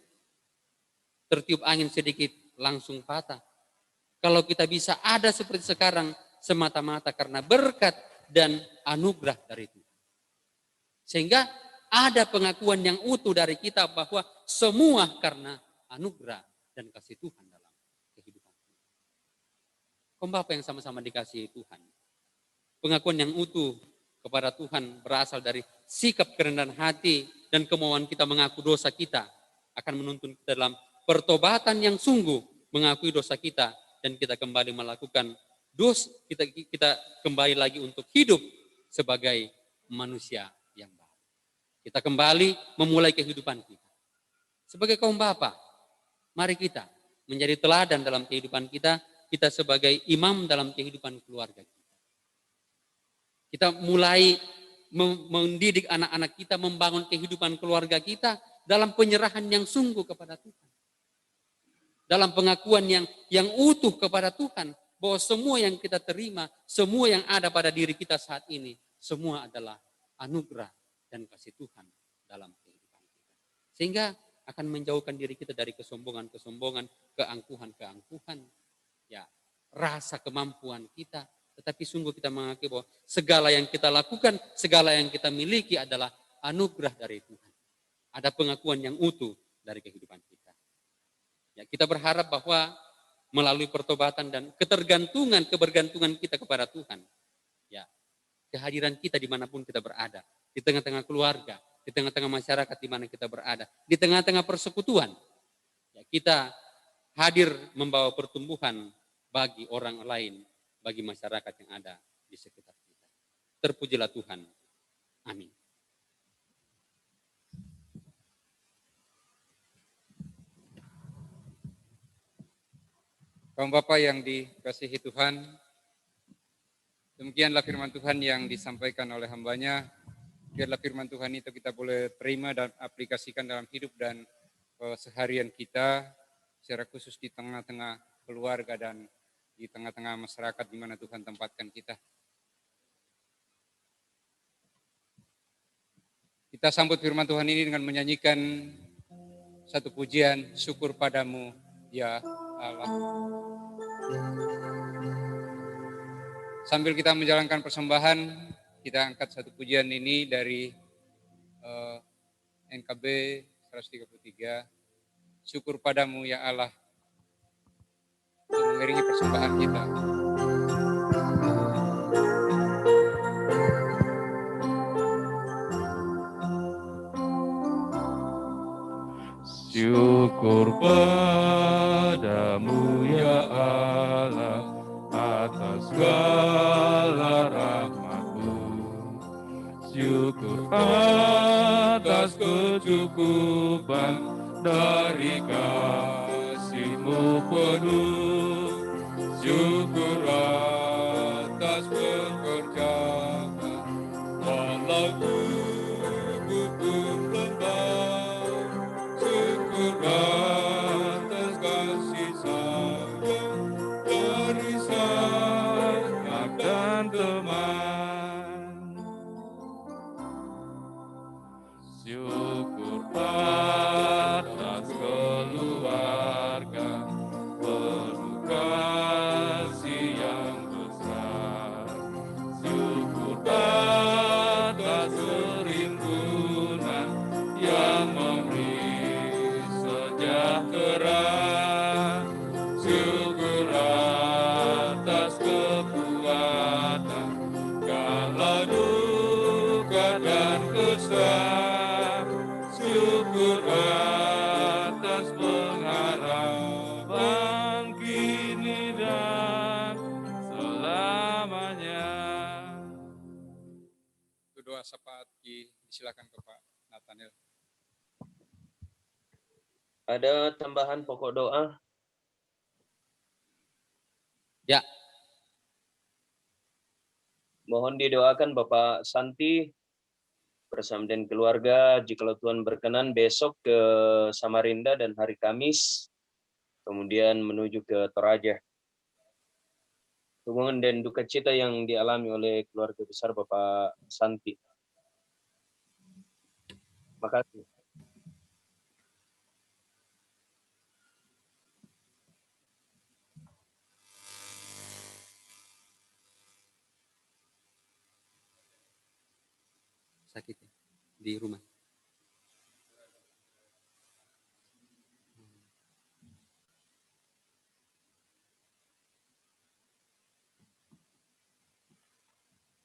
Tertiup angin sedikit langsung patah. Kalau kita bisa ada seperti sekarang semata-mata karena berkat dan anugerah dari Tuhan. Sehingga ada pengakuan yang utuh dari kita bahwa semua karena anugerah dan kasih Tuhan dalam kehidupan kita. Kaum Bapak yang sama-sama dikasihi Tuhan. Pengakuan yang utuh kepada Tuhan berasal dari sikap kerendahan hati dan kemauan kita mengaku dosa kita akan menuntun kita dalam pertobatan yang sungguh, mengakui dosa kita dan kita kembali melakukan dosa, kita kembali lagi untuk hidup sebagai manusia yang baru. Kita kembali memulai kehidupan kita. Sebagai kaum Bapa, mari kita menjadi teladan dalam kehidupan kita, kita sebagai imam dalam kehidupan keluarga kita. Kita mulai mendidik anak-anak kita, membangun kehidupan keluarga kita dalam penyerahan yang sungguh kepada Tuhan. Dalam pengakuan yang utuh kepada Tuhan, bahwa semua yang kita terima, semua yang ada pada diri kita saat ini, semua adalah anugerah dan kasih Tuhan dalam kehidupan kita. Sehingga akan menjauhkan diri kita dari kesombongan-kesombongan, keangkuhan-keangkuhan, ya, rasa kemampuan kita, tetapi sungguh kita mengakui bahwa segala yang kita lakukan, segala yang kita miliki adalah anugerah dari Tuhan. Ada pengakuan yang utuh dari kehidupan kita. Ya, kita berharap bahwa melalui pertobatan dan kebergantungan kita kepada Tuhan, ya, kehadiran kita dimanapun kita berada, di tengah-tengah keluarga, di tengah-tengah masyarakat di mana kita berada, di tengah-tengah persekutuan, ya, kita hadir membawa pertumbuhan bagi orang lain, bagi masyarakat yang ada di sekitar kita. Terpujilah Tuhan. Amin. Kaum Bapak yang dikasihi Tuhan, Demikianlah firman Tuhan yang disampaikan oleh hambanya. Biarlah firman Tuhan itu kita boleh terima dan aplikasikan dalam hidup dan seharian kita, secara khusus di tengah-tengah keluarga dan di tengah-tengah masyarakat di mana Tuhan tempatkan kita. Kita sambut firman Tuhan ini dengan menyanyikan satu pujian, syukur padamu ya Allah. Sambil kita menjalankan persembahan, kita angkat satu pujian ini dari NKB 133. Syukur padamu ya Allah, untuk mengiringi persembahan kita. Syukur padamu ya Allah atas segala rahmat-Mu. Syukur atas kecukupan dari kasih-Mu penuh. Syukur atas pekerjaan walau gugur lembah. Syukur atas kasih sayang dari sanak dan teman. Syukur atas keluarga penuh kasih yang besar. Syukur atas kerimpunan yang memberi sejahtera. Syukur atas kekuatan kala duka dan kesal. Syukur atas pengharapan kini dan selamanya. Itu doa syafaat, silakan ke Pak Nathaniel. Ada tambahan pokok doa? Ya. Mohon didoakan Bapak Santi bersama dengan keluarga, jikalau Tuhan berkenan besok ke Samarinda dan hari Kamis, kemudian menuju ke Toraja. Hubungan dan duka cita yang dialami oleh keluarga besar Bapak Santi. Makasih. Sakit ya? Di rumah.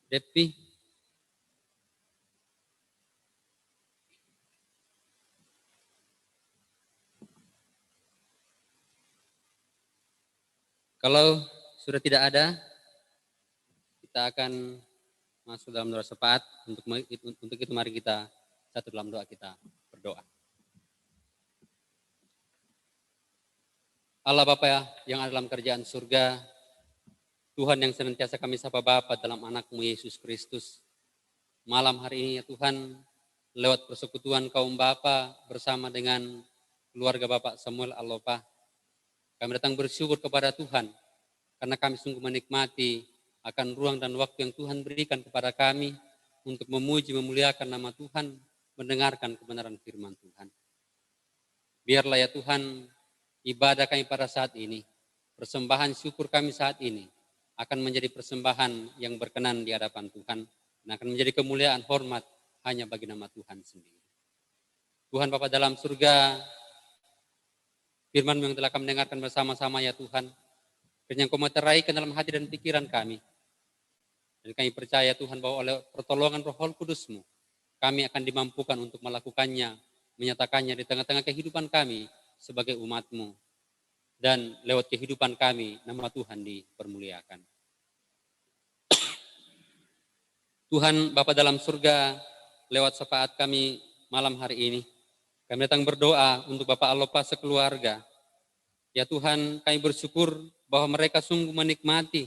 Depi. Kalau sudah tidak ada, kita akan masuk dalam doa syafaat. Untuk itu mari kita satu dalam doa kita berdoa. Allah Bapa yang ada dalam kerajaan surga, Tuhan yang senantiasa kami sapa Bapa dalam anak-Mu Yesus Kristus. Malam hari ini ya Tuhan, lewat persekutuan kaum Bapa bersama dengan keluarga Bapak Samuel Alopa, kami datang bersyukur kepada Tuhan karena kami sungguh menikmati akan ruang dan waktu yang Tuhan berikan kepada kami untuk memuji, memuliakan nama Tuhan, mendengarkan kebenaran firman Tuhan. Biarlah ya Tuhan, ibadah kami pada saat ini, persembahan syukur kami saat ini, akan menjadi persembahan yang berkenan di hadapan Tuhan, dan akan menjadi kemuliaan hormat hanya bagi nama Tuhan sendiri. Tuhan Bapa dalam surga, firman-Mu yang telah kami dengarkan bersama-sama ya Tuhan, kiranya Engkau meterai ke dalam hati dan pikiran kami. Dan kami percaya Tuhan bahwa oleh pertolongan Roh Kudus-Mu, kami akan dimampukan untuk melakukannya, menyatakannya di tengah-tengah kehidupan kami sebagai umat-Mu. Dan lewat kehidupan kami, nama Tuhan dipermuliakan. Tuhan Bapa dalam surga, lewat syafaat kami malam hari ini, kami datang berdoa untuk Bapak Alopa sekeluarga. Ya Tuhan, kami bersyukur bahwa mereka sungguh menikmati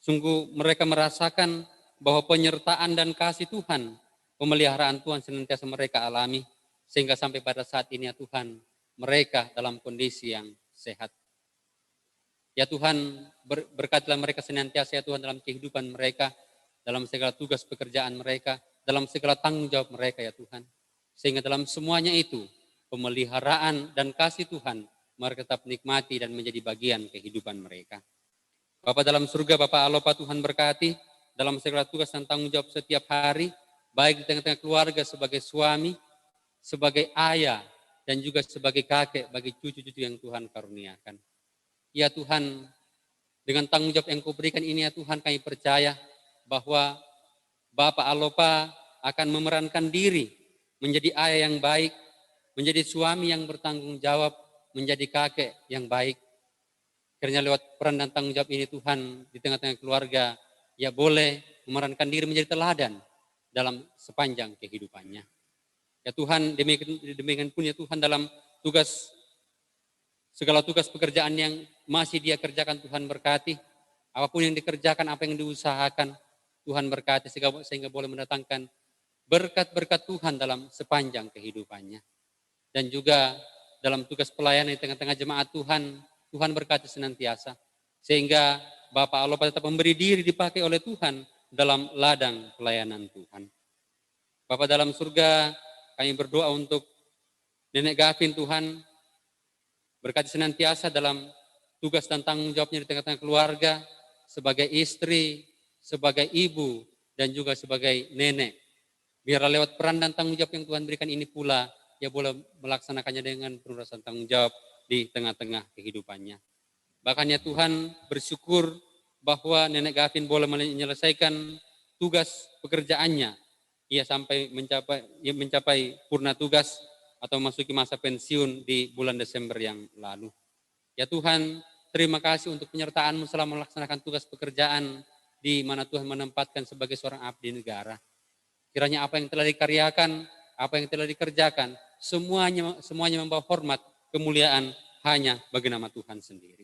Sungguh mereka merasakan bahwa penyertaan dan kasih Tuhan, pemeliharaan Tuhan senantiasa mereka alami, sehingga sampai pada saat ini ya Tuhan, mereka dalam kondisi yang sehat. Ya Tuhan, berkatilah mereka senantiasa ya Tuhan dalam kehidupan mereka, dalam segala tugas pekerjaan mereka, dalam segala tanggung jawab mereka ya Tuhan. Sehingga dalam semuanya itu, pemeliharaan dan kasih Tuhan, mereka tetap nikmati dan menjadi bagian kehidupan mereka. Bapa dalam surga, Bapa Alopa, Tuhan berkati dalam segala tugas dan tanggung jawab setiap hari, baik di tengah-tengah keluarga sebagai suami, sebagai ayah, dan juga sebagai kakek bagi cucu-cucu yang Tuhan karuniakan. Ya Tuhan, dengan tanggung jawab yang Kau berikan ini ya Tuhan, kami percaya bahwa Bapak Alopa akan memerankan diri menjadi ayah yang baik, menjadi suami yang bertanggung jawab, menjadi kakek yang baik. Karena lewat peran dan tanggung jawab ini Tuhan di tengah-tengah keluarga, ya boleh memerankan diri menjadi teladan dalam sepanjang kehidupannya. Ya Tuhan, demikian pun ya Tuhan dalam segala tugas pekerjaan yang masih dia kerjakan, Tuhan berkati. Apapun yang dikerjakan, apa yang diusahakan, Tuhan berkati sehingga boleh mendatangkan berkat-berkat Tuhan dalam sepanjang kehidupannya. Dan juga dalam tugas pelayanan di tengah-tengah jemaat Tuhan, Tuhan berkati senantiasa. Sehingga Bapak Allah tetap memberi diri dipakai oleh Tuhan dalam ladang pelayanan Tuhan. Bapak dalam surga, kami berdoa untuk Nenek Gavin Tuhan, berkati senantiasa dalam tugas dan tanggung jawabnya di tengah-tengah keluarga, sebagai istri, sebagai ibu, dan juga sebagai nenek. Biarlah lewat peran dan tanggung jawab yang Tuhan berikan ini pula, ia boleh melaksanakannya dengan penuh rasa tanggung jawab di tengah-tengah kehidupannya. Bahkan ya Tuhan, bersyukur bahwa Nenek Gavin boleh menyelesaikan tugas pekerjaannya. Ia sampai mencapai purna tugas atau masuki masa pensiun di bulan Desember yang lalu. Ya Tuhan, terima kasih untuk penyertaan-Mu selama melaksanakan tugas pekerjaan di mana Tuhan menempatkan sebagai seorang abdi negara. Kiranya apa yang telah dikaryakan, apa yang telah dikerjakan, semuanya membawa hormat, kemuliaan hanya bagi nama Tuhan sendiri.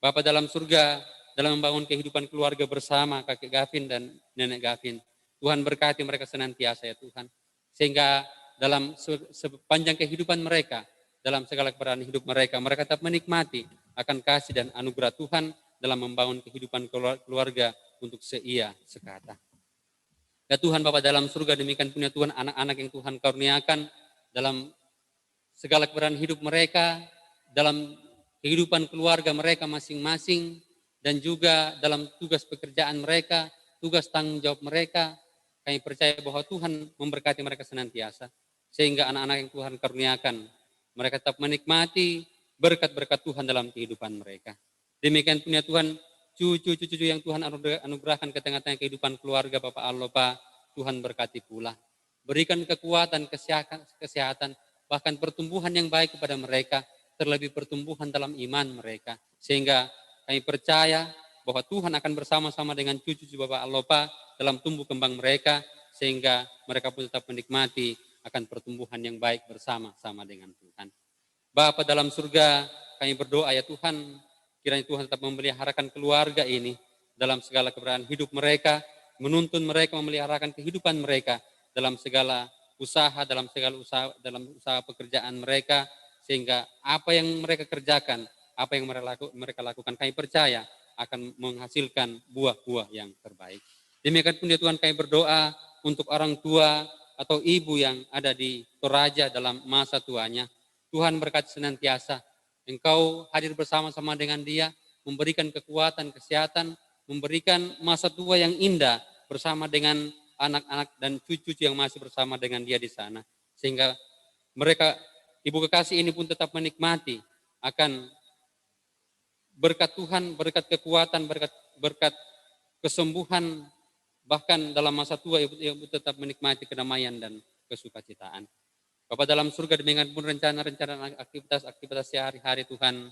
Bapa dalam surga, dalam membangun kehidupan keluarga bersama kakek Gavin dan nenek Gavin, Tuhan berkati mereka senantiasa ya Tuhan. Sehingga dalam sepanjang kehidupan mereka, dalam segala keberadaan hidup mereka tetap menikmati akan kasih dan anugerah Tuhan dalam membangun kehidupan keluarga untuk seia sekata. Ya Tuhan Bapa dalam surga, demikian punya Tuhan anak-anak yang Tuhan karuniakan dalam segala keberadaan hidup mereka, dalam kehidupan keluarga mereka masing-masing, dan juga dalam tugas pekerjaan mereka, tugas tanggung jawab mereka. Kami percaya bahwa Tuhan memberkati mereka senantiasa, sehingga anak-anak yang Tuhan karuniakan, mereka tetap menikmati berkat-berkat Tuhan dalam kehidupan mereka. Demikian punya Tuhan, cucu-cucu yang Tuhan anugerahkan ke tengah-tengah kehidupan keluarga Bapak Alopa, Tuhan berkati pula. Berikan kekuatan, kesehatan, bahkan pertumbuhan yang baik kepada mereka, terlebih pertumbuhan dalam iman mereka. Sehingga kami percaya bahwa Tuhan akan bersama-sama dengan cucu-cucu Bapak Alopa dalam tumbuh kembang mereka, sehingga mereka pun tetap menikmati akan pertumbuhan yang baik bersama-sama dengan Tuhan. Bapa dalam surga, kami berdoa ya Tuhan, kiranya Tuhan tetap memeliharakan keluarga ini dalam segala keberadaan hidup mereka, menuntun mereka memeliharakan kehidupan mereka dalam segala usaha, dalam usaha pekerjaan mereka, sehingga apa yang mereka kerjakan, apa yang mereka lakukan, kami percaya akan menghasilkan buah-buah yang terbaik. Demikian pun ya Tuhan, kami berdoa untuk orang tua atau ibu yang ada di Toraja dalam masa tuanya. Tuhan berkati senantiasa, Engkau hadir bersama-sama dengan dia, memberikan kekuatan, kesehatan, memberikan masa tua yang indah bersama dengan anak-anak dan cucu-cucu yang masih bersama dengan dia di sana. Sehingga mereka, ibu kekasih ini pun tetap menikmati akan berkat Tuhan, berkat kekuatan, berkat kesembuhan, bahkan dalam masa tua ibu tetap menikmati kedamaian dan kesukacitaan. Bapak dalam surga, demikian pun rencana-rencana aktivitas sehari-hari Tuhan,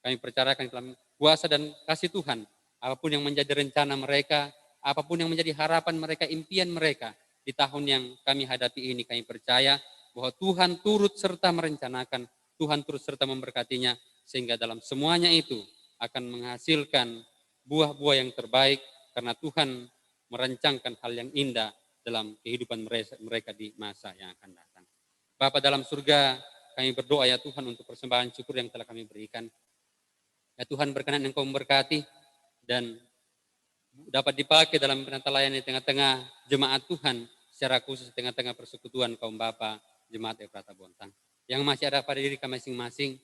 kami percarakan dalam kuasa dan kasih Tuhan. Apapun yang menjadi rencana mereka, apapun yang menjadi harapan mereka, impian mereka di tahun yang kami hadapi ini, kami percaya bahwa Tuhan turut serta merencanakan, Tuhan turut serta memberkatinya, sehingga dalam semuanya itu akan menghasilkan buah-buah yang terbaik karena Tuhan merancangkan hal yang indah dalam kehidupan mereka di masa yang akan datang. Bapa dalam surga, kami berdoa ya Tuhan untuk persembahan syukur yang telah kami berikan. Ya Tuhan, berkenan Engkau memberkati dan dapat dipakai dalam penata layani di tengah-tengah jemaat Tuhan, secara khusus di tengah-tengah persekutuan kaum Bapa Jemaat Efrata Bontang. Yang masih ada pada diri kami masing-masing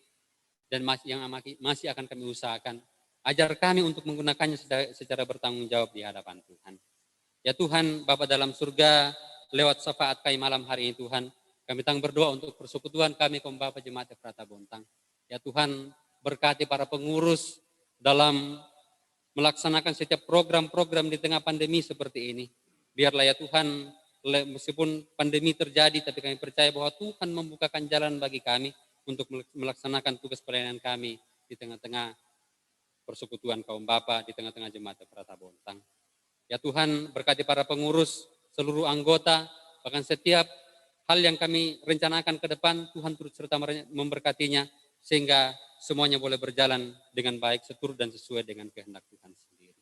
dan yang masih akan kami usahakan. Ajar kami untuk menggunakannya secara bertanggung jawab di hadapan Tuhan. Ya Tuhan, Bapa dalam surga, lewat syafaat kami malam hari ini Tuhan, kami tanggung berdoa untuk persekutuan kami kaum Bapa Jemaat Efrata Bontang. Ya Tuhan, berkati para pengurus dalam melaksanakan setiap program-program di tengah pandemi seperti ini. Biarlah ya Tuhan, meskipun pandemi terjadi, tapi kami percaya bahwa Tuhan membukakan jalan bagi kami untuk melaksanakan tugas pelayanan kami di tengah-tengah persekutuan kaum Bapa, di tengah-tengah Jemaat Efrata Bontang. Ya Tuhan, berkati para pengurus, seluruh anggota, bahkan setiap hal yang kami rencanakan ke depan, Tuhan turut serta memberkatinya, sehingga semuanya boleh berjalan dengan baik, seturut dan sesuai dengan kehendak Tuhan sendiri.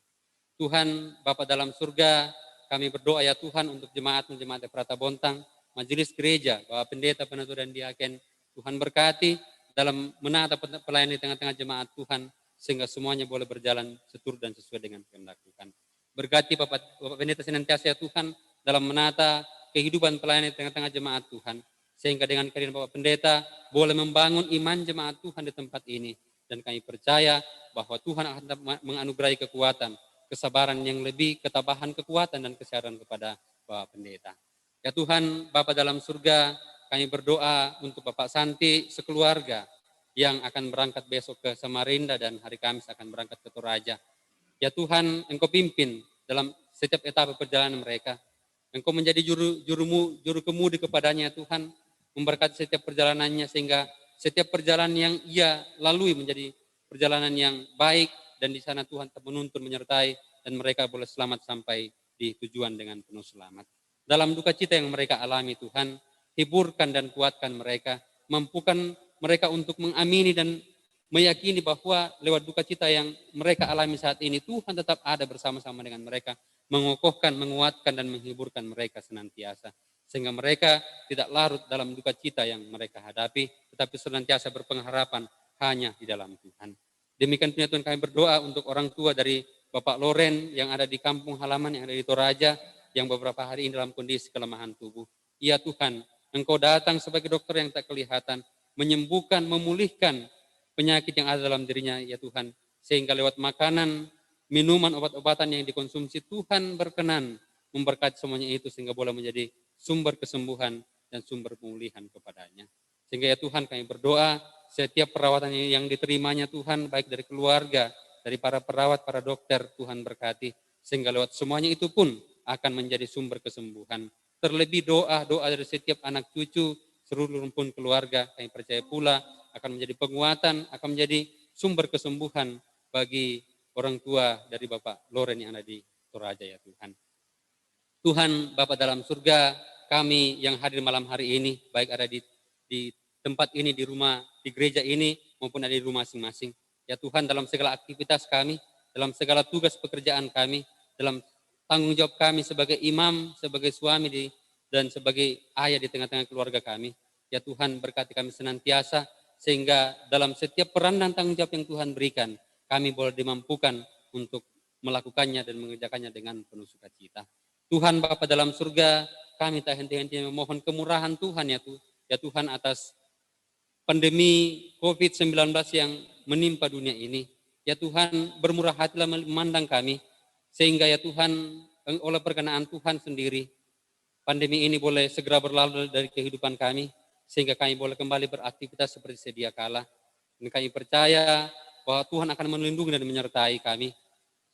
Tuhan, Bapa dalam surga, kami berdoa ya Tuhan untuk jemaat Efrata Bontang, majelis gereja, Bapak Pendeta, Penatua dan Diaken, Tuhan berkati dalam menata pelayanan di tengah-tengah jemaat Tuhan, sehingga semuanya boleh berjalan seturut dan sesuai dengan kehendak Tuhan. Berkati Bapak Pendeta senantiasa ya Tuhan dalam menata kehidupan pelayanan di tengah-tengah jemaat Tuhan, sehingga dengan kehadiran Bapak Pendeta boleh membangun iman jemaat Tuhan di tempat ini. Dan kami percaya bahwa Tuhan akan menganugerahi kekuatan, kesabaran yang lebih, ketabahan, kekuatan, dan kesehatan kepada Bapak Pendeta. Ya Tuhan, Bapa dalam surga, kami berdoa untuk Bapak Santi sekeluarga yang akan berangkat besok ke Samarinda dan hari Kamis akan berangkat ke Toraja. Ya Tuhan, Engkau pimpin dalam setiap etapa perjalanan mereka. Engkau menjadi juru kemudi kepadanya Tuhan, memberkati setiap perjalanannya sehingga setiap perjalanan yang ia lalui menjadi perjalanan yang baik dan di sana Tuhan menuntun menyertai dan mereka boleh selamat sampai di tujuan dengan penuh selamat. Dalam duka cita yang mereka alami Tuhan, hiburkan dan kuatkan mereka, mampukan mereka untuk mengamini dan meyakini bahwa lewat duka cita yang mereka alami saat ini Tuhan tetap ada bersama-sama dengan mereka, mengokohkan, menguatkan dan menghiburkan mereka senantiasa. Sehingga mereka tidak larut dalam duka cita yang mereka hadapi, tetapi senantiasa berpengharapan hanya di dalam Tuhan. Demikian punya Tuhan kami berdoa untuk orang tua dari Bapak Loren yang ada di kampung halaman yang ada di Toraja, yang beberapa hari ini dalam kondisi kelemahan tubuh. Ya Tuhan, Engkau datang sebagai dokter yang tak kelihatan, menyembuhkan, memulihkan penyakit yang ada dalam dirinya ya Tuhan. Sehingga lewat makanan, minuman, obat-obatan yang dikonsumsi, Tuhan berkenan memberkati semuanya itu sehingga boleh menjadi sumber kesembuhan dan sumber pemulihan kepadanya. Sehingga ya Tuhan kami berdoa setiap perawatan yang diterimanya Tuhan baik dari keluarga, dari para perawat, para dokter, Tuhan berkati. Sehingga lewat semuanya itu pun akan menjadi sumber kesembuhan. Terlebih doa-doa dari setiap anak cucu, seluruh rumpun keluarga, kami percaya pula akan menjadi penguatan, akan menjadi sumber kesembuhan bagi orang tua dari Bapak Loren yang ada di Toraja ya Tuhan. Tuhan Bapa dalam surga, kami yang hadir malam hari ini, baik ada di tempat ini, di rumah, di gereja ini, maupun ada di rumah masing-masing. Ya Tuhan, dalam segala aktivitas kami, dalam segala tugas pekerjaan kami, dalam tanggung jawab kami sebagai imam, sebagai suami dan sebagai ayah di tengah-tengah keluarga kami. Ya Tuhan, berkati kami senantiasa, sehingga dalam setiap peran dan tanggung jawab yang Tuhan berikan, kami boleh dimampukan untuk melakukannya dan mengerjakannya dengan penuh sukacita. Tuhan Bapa dalam surga, kami tak henti-hentinya memohon kemurahan Tuhan ya Tuhan atas pandemi COVID-19 yang menimpa dunia ini. Ya Tuhan, bermurah hatilah memandang kami, sehingga ya Tuhan, oleh perkenaan Tuhan sendiri, pandemi ini boleh segera berlalu dari kehidupan kami, sehingga kami boleh kembali beraktivitas seperti sedia kala. Dan kami percaya bahwa Tuhan akan melindungi dan menyertai kami.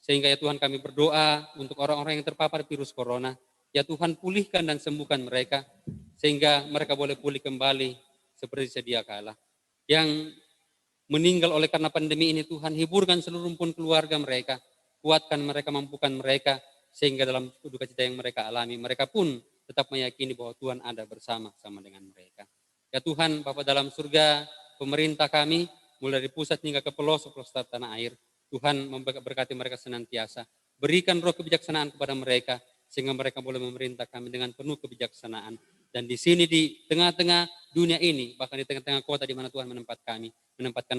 Sehingga ya Tuhan kami berdoa untuk orang-orang yang terpapar virus corona. Ya Tuhan, pulihkan dan sembuhkan mereka, sehingga mereka boleh pulih kembali seperti sedia kala. Yang meninggal oleh karena pandemi ini Tuhan, hiburkan seluruh rumpun keluarga mereka, kuatkan mereka, mampukan mereka, sehingga dalam duka cita yang mereka alami, mereka pun tetap meyakini bahwa Tuhan ada bersama-sama dengan mereka. Ya Tuhan, Bapa dalam surga, pemerintah kami, mulai dari pusat hingga ke pelosok tanah air, Tuhan memberkati mereka senantiasa. Berikan roh kebijaksanaan kepada mereka, sehingga mereka boleh memerintah kami dengan penuh kebijaksanaan. Dan di sini, di tengah-tengah dunia ini, bahkan di tengah-tengah kota di mana Tuhan menempatkan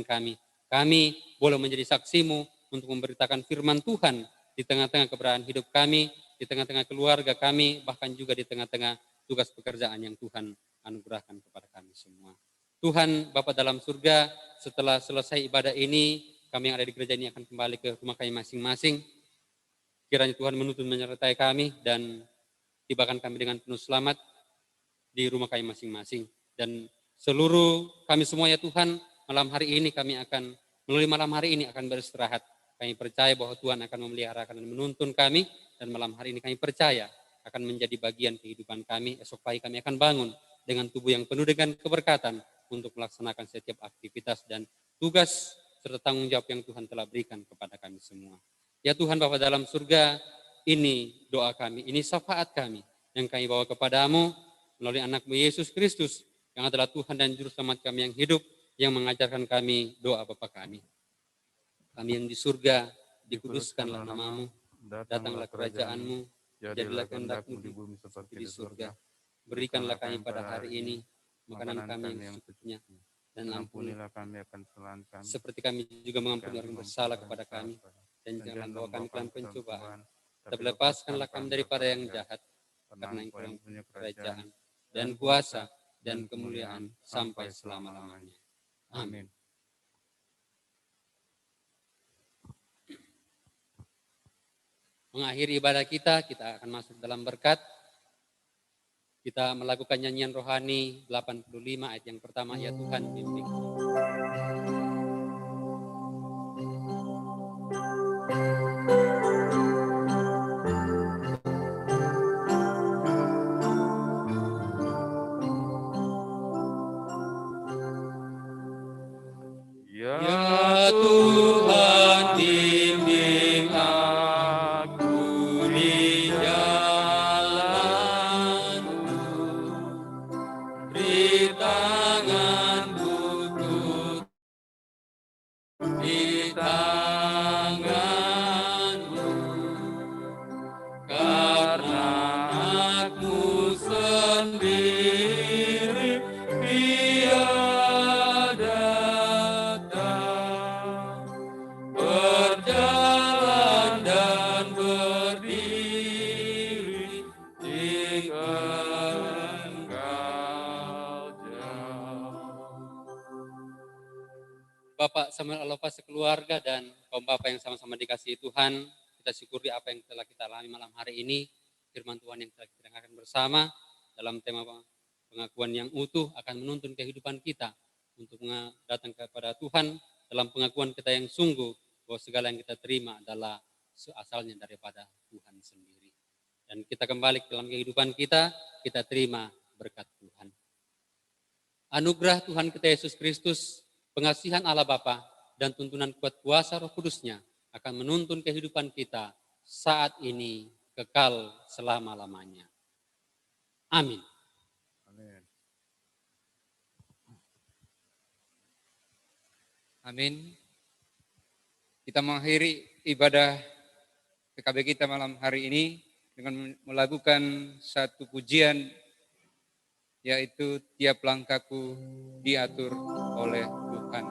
kami boleh menjadi saksimu untuk memberitakan firman Tuhan di tengah-tengah keberadaan hidup kami, di tengah-tengah keluarga kami, bahkan juga di tengah-tengah tugas pekerjaan yang Tuhan anugerahkan kepada kami semua. Tuhan Bapa dalam surga, setelah selesai ibadah ini, kami yang ada di gereja ini akan kembali ke rumah kami masing-masing. Kiranya Tuhan menuntun menyertai kami dan tibakan kami dengan penuh selamat di rumah kami masing-masing. Dan seluruh kami semua ya Tuhan, melalui malam hari ini akan beristirahat. Kami percaya bahwa Tuhan akan memeliharakan dan menuntun kami, dan malam hari ini kami percaya akan menjadi bagian kehidupan kami. Esok pagi kami akan bangun dengan tubuh yang penuh dengan keberkatan untuk melaksanakan setiap aktivitas dan tugas serta tanggung jawab yang Tuhan telah berikan kepada kami semua. Ya Tuhan Bapa dalam surga, ini doa kami, ini syafaat kami yang kami bawa kepadamu melalui anak-Mu Yesus Kristus yang adalah Tuhan dan Juru Selamat kami yang hidup, yang mengajarkan kami doa Bapa kami. Kami yang di surga, dikuduskanlah nama-Mu, datanglah kerajaan-Mu, jadilah kehendak-Mu di bumi seperti di surga. Berikanlah kami pada hari ini makanan kami yang secukupnya, dan ampunilah kami akan kesalahan kami, seperti kami juga mengampuni orang bersalah kepada kami, dan janganlah bawa kami ke dalam pencobaan, tapi lepaskanlah kami daripada yang jahat, karena Engkau yang punya kerajaan dan kuasa dan kemuliaan sampai selama-lamanya. Amin. Mengakhiri ibadah kita akan masuk dalam berkat. Kita melakukan nyanyian rohani 85 ayat yang pertama, ya Tuhan bimbing. Ya Tuhan, bimbing aku di jalan-Mu, beri tangan-Mu di tangan-Mu, karena aku sendiri tiada berjalan dan berdiri di Engkau jauh. Bapak Samuel Alofa sekeluarga dan kaum Bapak yang sama-sama dikasihi Tuhan, kita syukuri apa yang telah kita alami malam hari ini, firman Tuhan yang telah kita dengarkan bersama dalam tema pengakuan yang utuh akan menuntun kehidupan kita untuk datang kepada Tuhan dalam pengakuan kita yang sungguh bahwa segala yang kita terima adalah asalnya daripada Tuhan sendiri. Dan kita kembali ke dalam kehidupan kita terima berkat Tuhan. Anugerah Tuhan kita Yesus Kristus, pengasihan Allah Bapa, dan tuntunan kuat kuasa Roh Kudus-Nya akan menuntun kehidupan kita saat ini kekal selama-lamanya. Amin. Amin. Amin. Kita mengakhiri ibadah PKB kita malam hari ini dengan melakukan satu pujian, yaitu tiap langkahku diatur oleh Tuhan.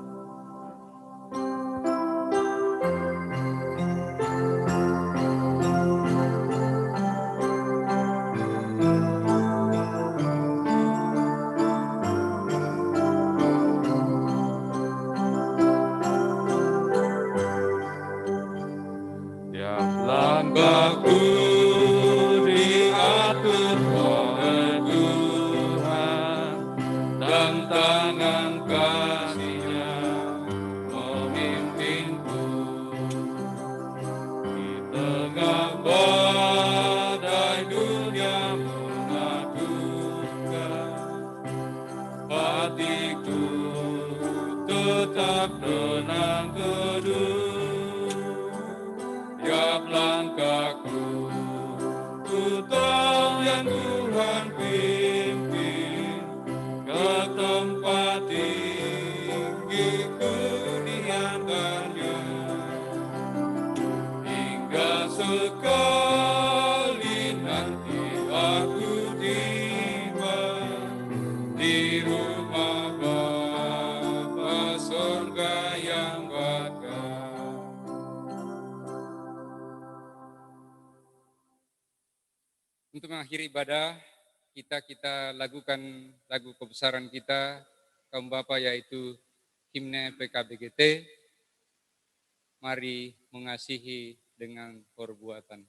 Tiap langkahku diatur oleh Tuhan, dan tangan kasih-Nya memimpinku. Di tengah badai dunia mengagumkan, hatiku tetap tenang teduh. Tiap langkahku, ku tahu yang Tuhan pimpin ke tempat tinggi kediaman-Nya. sekali nanti aku tiba di rumah Bapa surga yang bakal. Untuk mengakhiri ibadah, kita lakukan lagu kebesaran kita, kaum Bapa, yaitu himne PKBGT, mari mengasihi dengan perbuatan.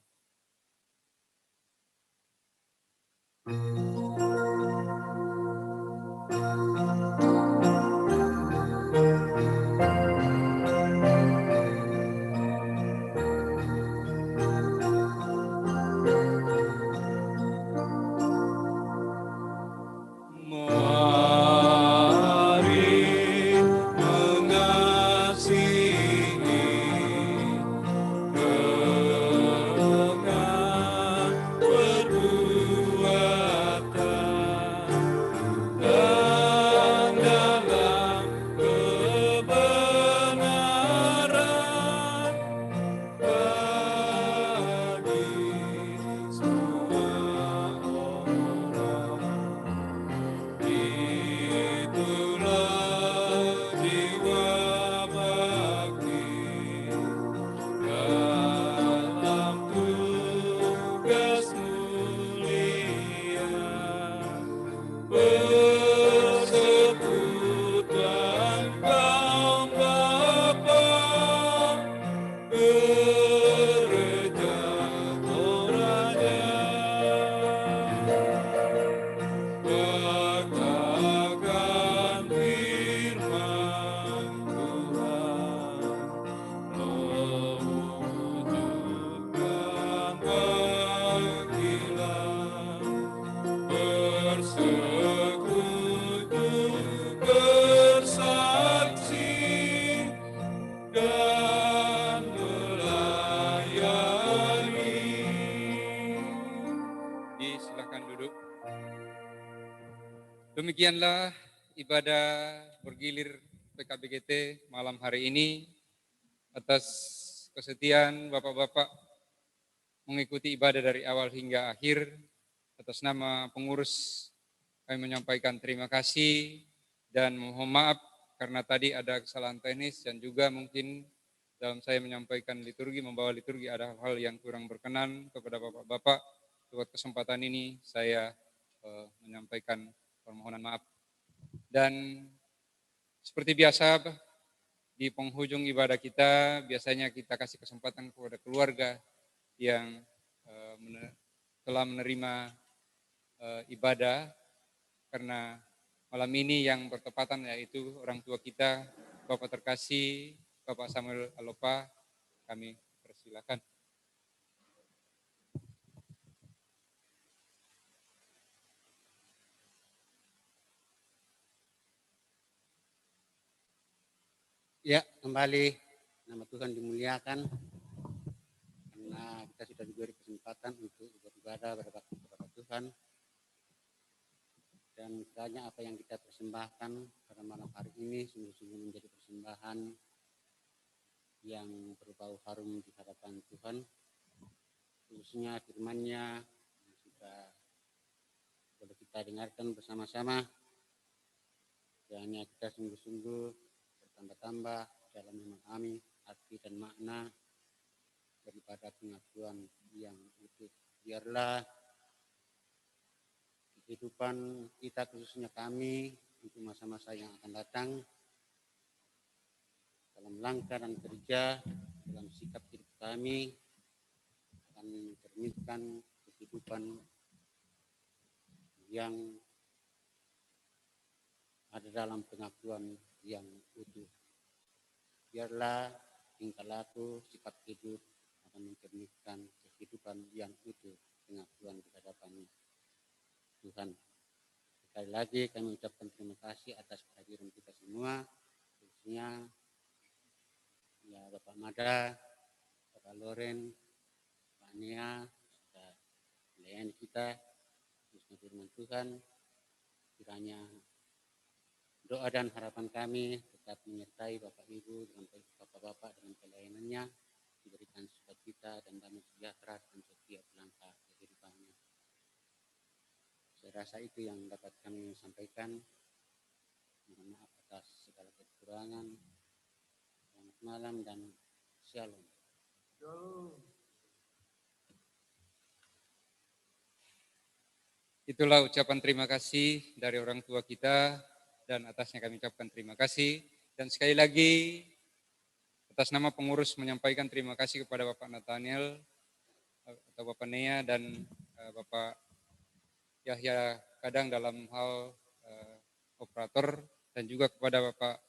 Silakan duduk. Demikianlah ibadah bergilir PKBGT malam hari ini. Atas kesetiaan Bapak-Bapak mengikuti ibadah dari awal hingga akhir, atas nama pengurus kami menyampaikan terima kasih dan mohon maaf karena tadi ada kesalahan teknis dan juga mungkin dalam saya menyampaikan liturgi, membawa liturgi ada hal-hal yang kurang berkenan kepada Bapak-Bapak. Lewat kesempatan ini saya menyampaikan permohonan maaf. Dan seperti biasa di penghujung ibadah kita, biasanya kita kasih kesempatan kepada keluarga yang telah menerima ibadah, karena malam ini yang bertepatan yaitu orang tua kita, Bapak terkasih, Bapak Samuel Alopa, kami persilakan. Ya, kembali nama Tuhan dimuliakan karena kita sudah diberi kesempatan untuk beribadah berbakti kepada Tuhan. Dan kiranya apa yang kita persembahkan pada malam hari ini sungguh-sungguh menjadi persembahan yang berbau harum di hadapan Tuhan, khususnya firman-Nya yang sudah boleh kita dengarkan bersama-sama. Kiranya kita sungguh-sungguh bertambah-tambah dalam memahami arti dan makna daripada pengakuan yang utuh. Biarlah kehidupan kita, khususnya kami, untuk masa-masa yang akan datang, dalam langkah dan kerja, dalam sikap hidup kami, akan mencerminkan kehidupan yang ada dalam pengakuan yang utuh. Biarlah tingkah laku, sikap hidup akan mencerminkan kehidupan yang utuh, pengakuan di hadapan Tuhan. Sekali lagi kami ucapkan terima kasih atas kehadiran kita semua, khususnya ya Bapak Mada, Bapak Loren, Pak Nia, sudah melayani kita, khususnya firman Tuhan. Kiranya doa dan harapan kami tetap menyertai Bapak Ibu dengan Bapak-Bapak dalam pelayanannya, diberikan sukacita kita dan damai sejahtera untuk setiap langkah kehidupannya. Saya rasa itu yang dapat kami sampaikan. Mohon maaf atas segala kekurangan. Selamat malam dan shalom. Itulah ucapan terima kasih dari orang tua kita, dan atasnya kami ucapkan terima kasih. Dan sekali lagi, atas nama pengurus menyampaikan terima kasih kepada Bapak Nathaniel, atau Bapak Nea, dan Bapak Yahya Kadang dalam hal operator, dan juga kepada Bapak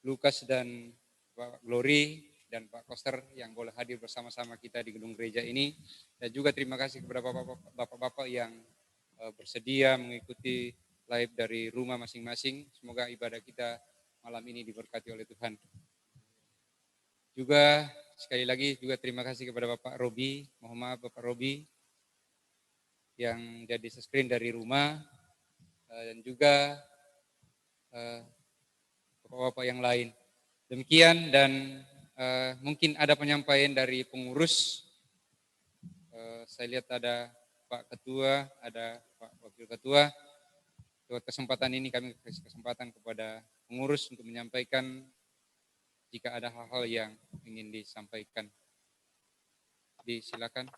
Lukas dan Pak Glory dan Pak Koster yang boleh hadir bersama-sama kita di gedung gereja ini. Dan juga terima kasih kepada bapak-bapak yang bersedia mengikuti live dari rumah masing-masing. Semoga ibadah kita malam ini diberkati oleh Tuhan. Juga sekali lagi juga terima kasih kepada Bapak Robi, mohon maaf Bapak Robi yang jadi screen dari rumah, dan juga bapak-bapak yang lain. Demikian, dan mungkin ada penyampaian dari pengurus. Saya lihat ada Pak Ketua, ada Pak Wakil Ketua. Lewat kesempatan ini kami kasih kesempatan kepada pengurus untuk menyampaikan jika ada hal-hal yang ingin disampaikan. Disilakan.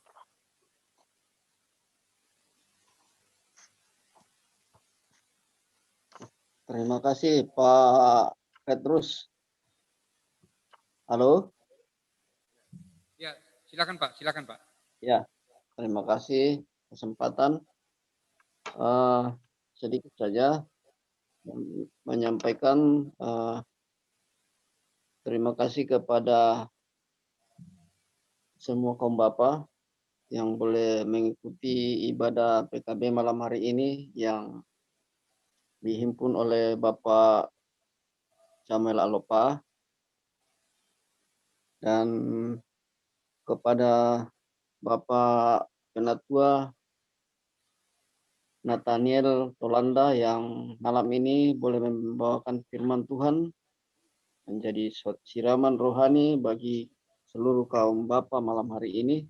Terima kasih Pak Petrus. Halo? Ya, silakan Pak, silakan Pak. Ya, terima kasih kesempatan. Sedikit saja menyampaikan terima kasih kepada semua kaum Bapak yang boleh mengikuti ibadah PKB malam hari ini yang dihimpun oleh Bapak Samuel Alopa, dan kepada Bapak Penatua Nathaniel Tolanda yang malam ini boleh membawakan firman Tuhan menjadi siraman rohani bagi seluruh kaum Bapa malam hari ini.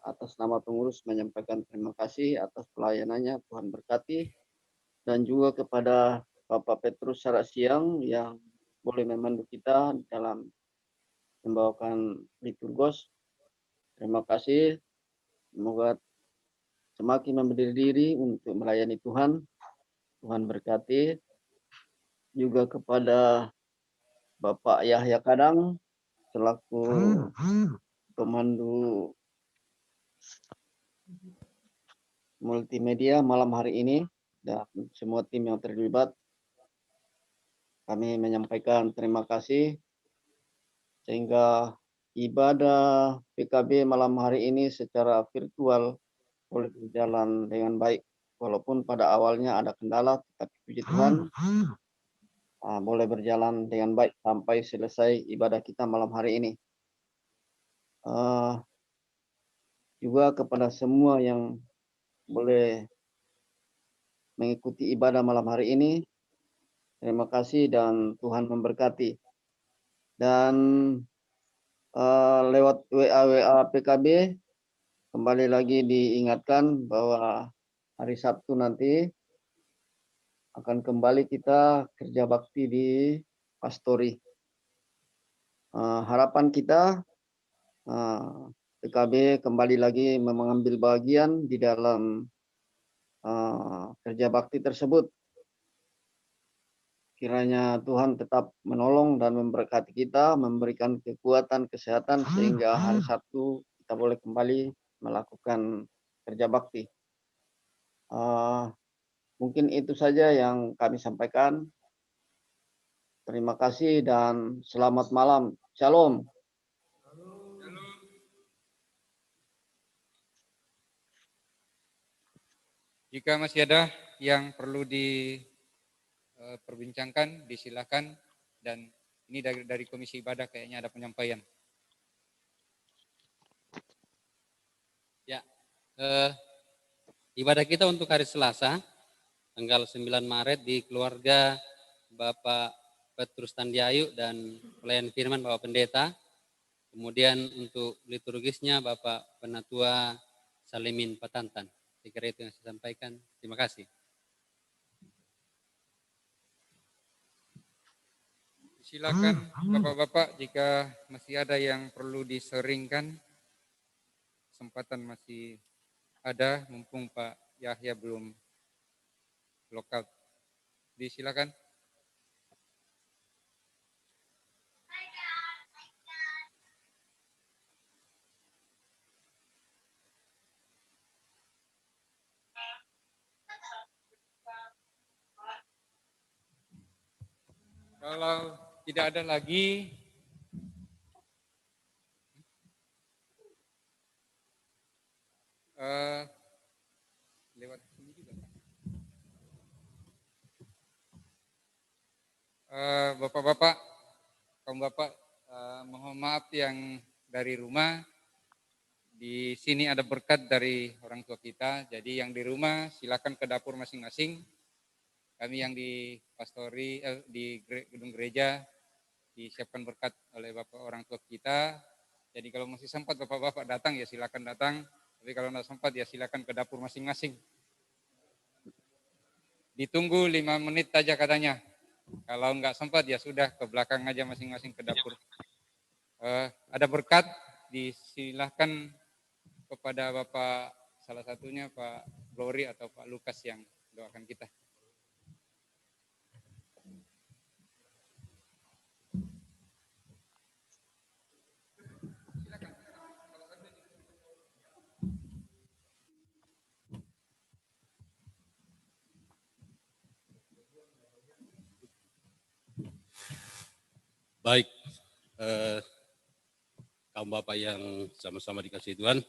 Atas nama pengurus menyampaikan terima kasih atas pelayanannya, Tuhan berkati. Dan juga kepada Bapak Petrus Sarasiang yang boleh memandu kita dalam membawakan liturgos. Terima kasih. Semoga semakin memberi diri untuk melayani Tuhan. Tuhan berkati. Juga kepada Bapak Yahya Kadang selaku pemandu multimedia malam hari ini dan semua tim yang terlibat. Kami menyampaikan terima kasih sehingga ibadah PKB malam hari ini secara virtual boleh berjalan dengan baik. Walaupun pada awalnya ada kendala, tetapi puji Tuhan boleh berjalan dengan baik sampai selesai ibadah kita malam hari ini. Juga kepada semua yang boleh mengikuti ibadah malam hari ini, terima kasih dan Tuhan memberkati. Dan lewat WA PKB kembali lagi diingatkan bahwa hari Sabtu nanti akan kembali kita kerja bakti di Pastori. Harapan kita PKB kembali lagi mengambil bagian di dalam kerja bakti tersebut. Kiranya Tuhan tetap menolong dan memberkati kita, memberikan kekuatan, kesehatan, sehingga hari Sabtu kita boleh kembali melakukan kerja bakti. Mungkin itu saja yang kami sampaikan. Terima kasih dan selamat malam. Shalom. Jika masih ada yang perlu diperbincangkan, disilakan. Dan ini dari Komisi Ibadah kayaknya ada penyampaian. Ya, ibadah kita untuk hari Selasa, tanggal 9 Maret di keluarga Bapak Petrus Tandiayu dan pelayan firman Bapak Pendeta. Kemudian untuk liturgisnya Bapak Penatua Salimin Patantan. Saya kira itu yang saya sampaikan. Terima kasih. Silakan Bapak-bapak jika masih ada yang perlu diseringkan, kesempatan masih ada, mumpung Pak Yahya belum lockout. Disilakan. Kalau tidak ada lagi, lewat sini juga. Bapak-bapak, kaum bapak, mohon maaf yang dari rumah. Di sini ada berkat dari orang tua kita, jadi yang di rumah silakan ke dapur masing-masing. Kami yang di pastori, di gedung gereja disiapkan berkat oleh bapak orang tua kita. Jadi kalau masih sempat bapak-bapak datang ya silakan datang. Tapi kalau tidak sempat ya silakan ke dapur masing-masing. Ditunggu 5 menit saja katanya. Kalau nggak sempat ya sudah ke belakang aja masing-masing ke dapur. Ada berkat, disilahkan kepada bapak salah satunya Pak Glory atau Pak Lukas yang doakan kita. Baik, kaum bapak yang sama-sama dikasihi Tuhan,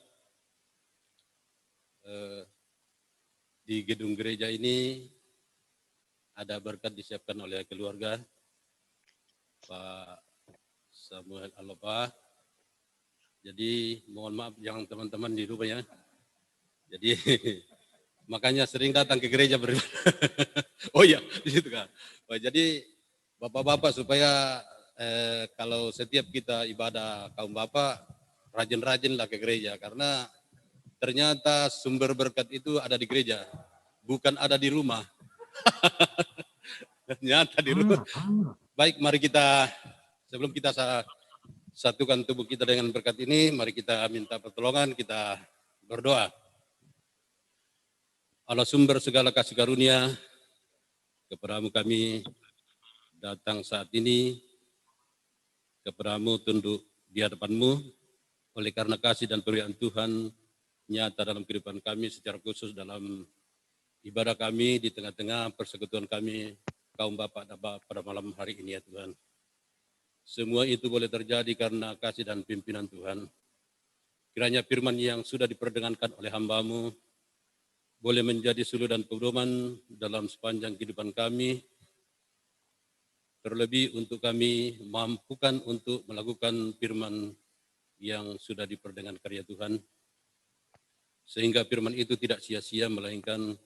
di gedung gereja ini ada berkat disiapkan oleh keluarga Pak Samuel Alopa. Jadi mohon maaf yang teman-teman di rumah ya. Jadi makanya sering datang ke gereja beribadah. Oh iya, di situ kan. Jadi bapak-bapak supaya kalau setiap kita ibadah kaum bapak rajin-rajinlah ke gereja karena ternyata sumber berkat itu ada di gereja, bukan ada di rumah. Ternyata di rumah. Baik, mari kita sebelum kita satukan tubuh kita dengan berkat ini, mari kita minta pertolongan, kita berdoa. Allah sumber segala kasih karunia, kepadamu kami datang saat ini, kepadamu tunduk di hadapanmu, oleh karena kasih dan pemberian Tuhan nyata dalam kehidupan kami, secara khusus dalam ibadah kami di tengah-tengah persekutuan kami, kaum bapak dan bapak pada malam hari ini ya Tuhan. Semua itu boleh terjadi karena kasih dan pimpinan Tuhan. Kiranya firman yang sudah diperdengarkan oleh hamba-Mu boleh menjadi suluh dan pedoman dalam sepanjang kehidupan kami, terlebih untuk kami mampukan untuk melakukan firman yang sudah diperdengarkan karya Tuhan, sehingga firman itu tidak sia-sia, melainkan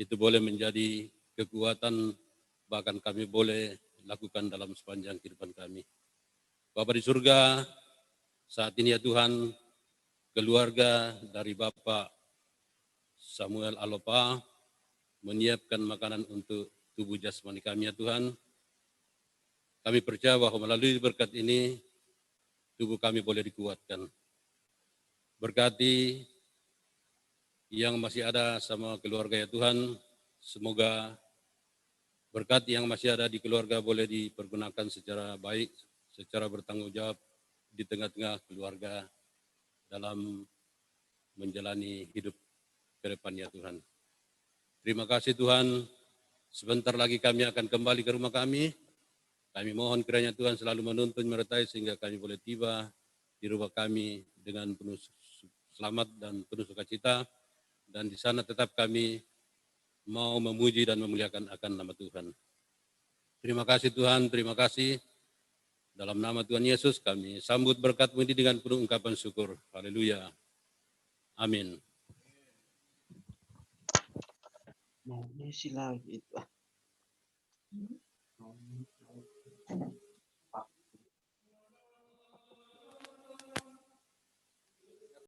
itu boleh menjadi kekuatan, bahkan kami boleh lakukan dalam sepanjang kehidupan kami. Bapa di surga, saat ini ya Tuhan, keluarga dari Bapak Samuel Alopa menyiapkan makanan untuk tubuh jasmani kami ya Tuhan. Kami percaya bahwa melalui berkat ini, tubuh kami boleh dikuatkan. Berkati yang masih ada sama keluarga ya Tuhan, semoga berkat yang masih ada di keluarga boleh dipergunakan secara baik, secara bertanggung jawab di tengah-tengah keluarga dalam menjalani hidup ke depan ya Tuhan. Terima kasih Tuhan, sebentar lagi kami akan kembali ke rumah kami. Kami mohon kiranya Tuhan selalu menuntun menyertai sehingga kami boleh tiba di rumah kami dengan penuh selamat dan penuh sukacita. Dan di sana tetap kami mau memuji dan memuliakan akan nama Tuhan. Terima kasih Tuhan, terima kasih. Dalam nama Tuhan Yesus kami sambut berkat-Mu ini dengan penuh ungkapan syukur. Haleluya. Amin. Mau ngisi lagi itu.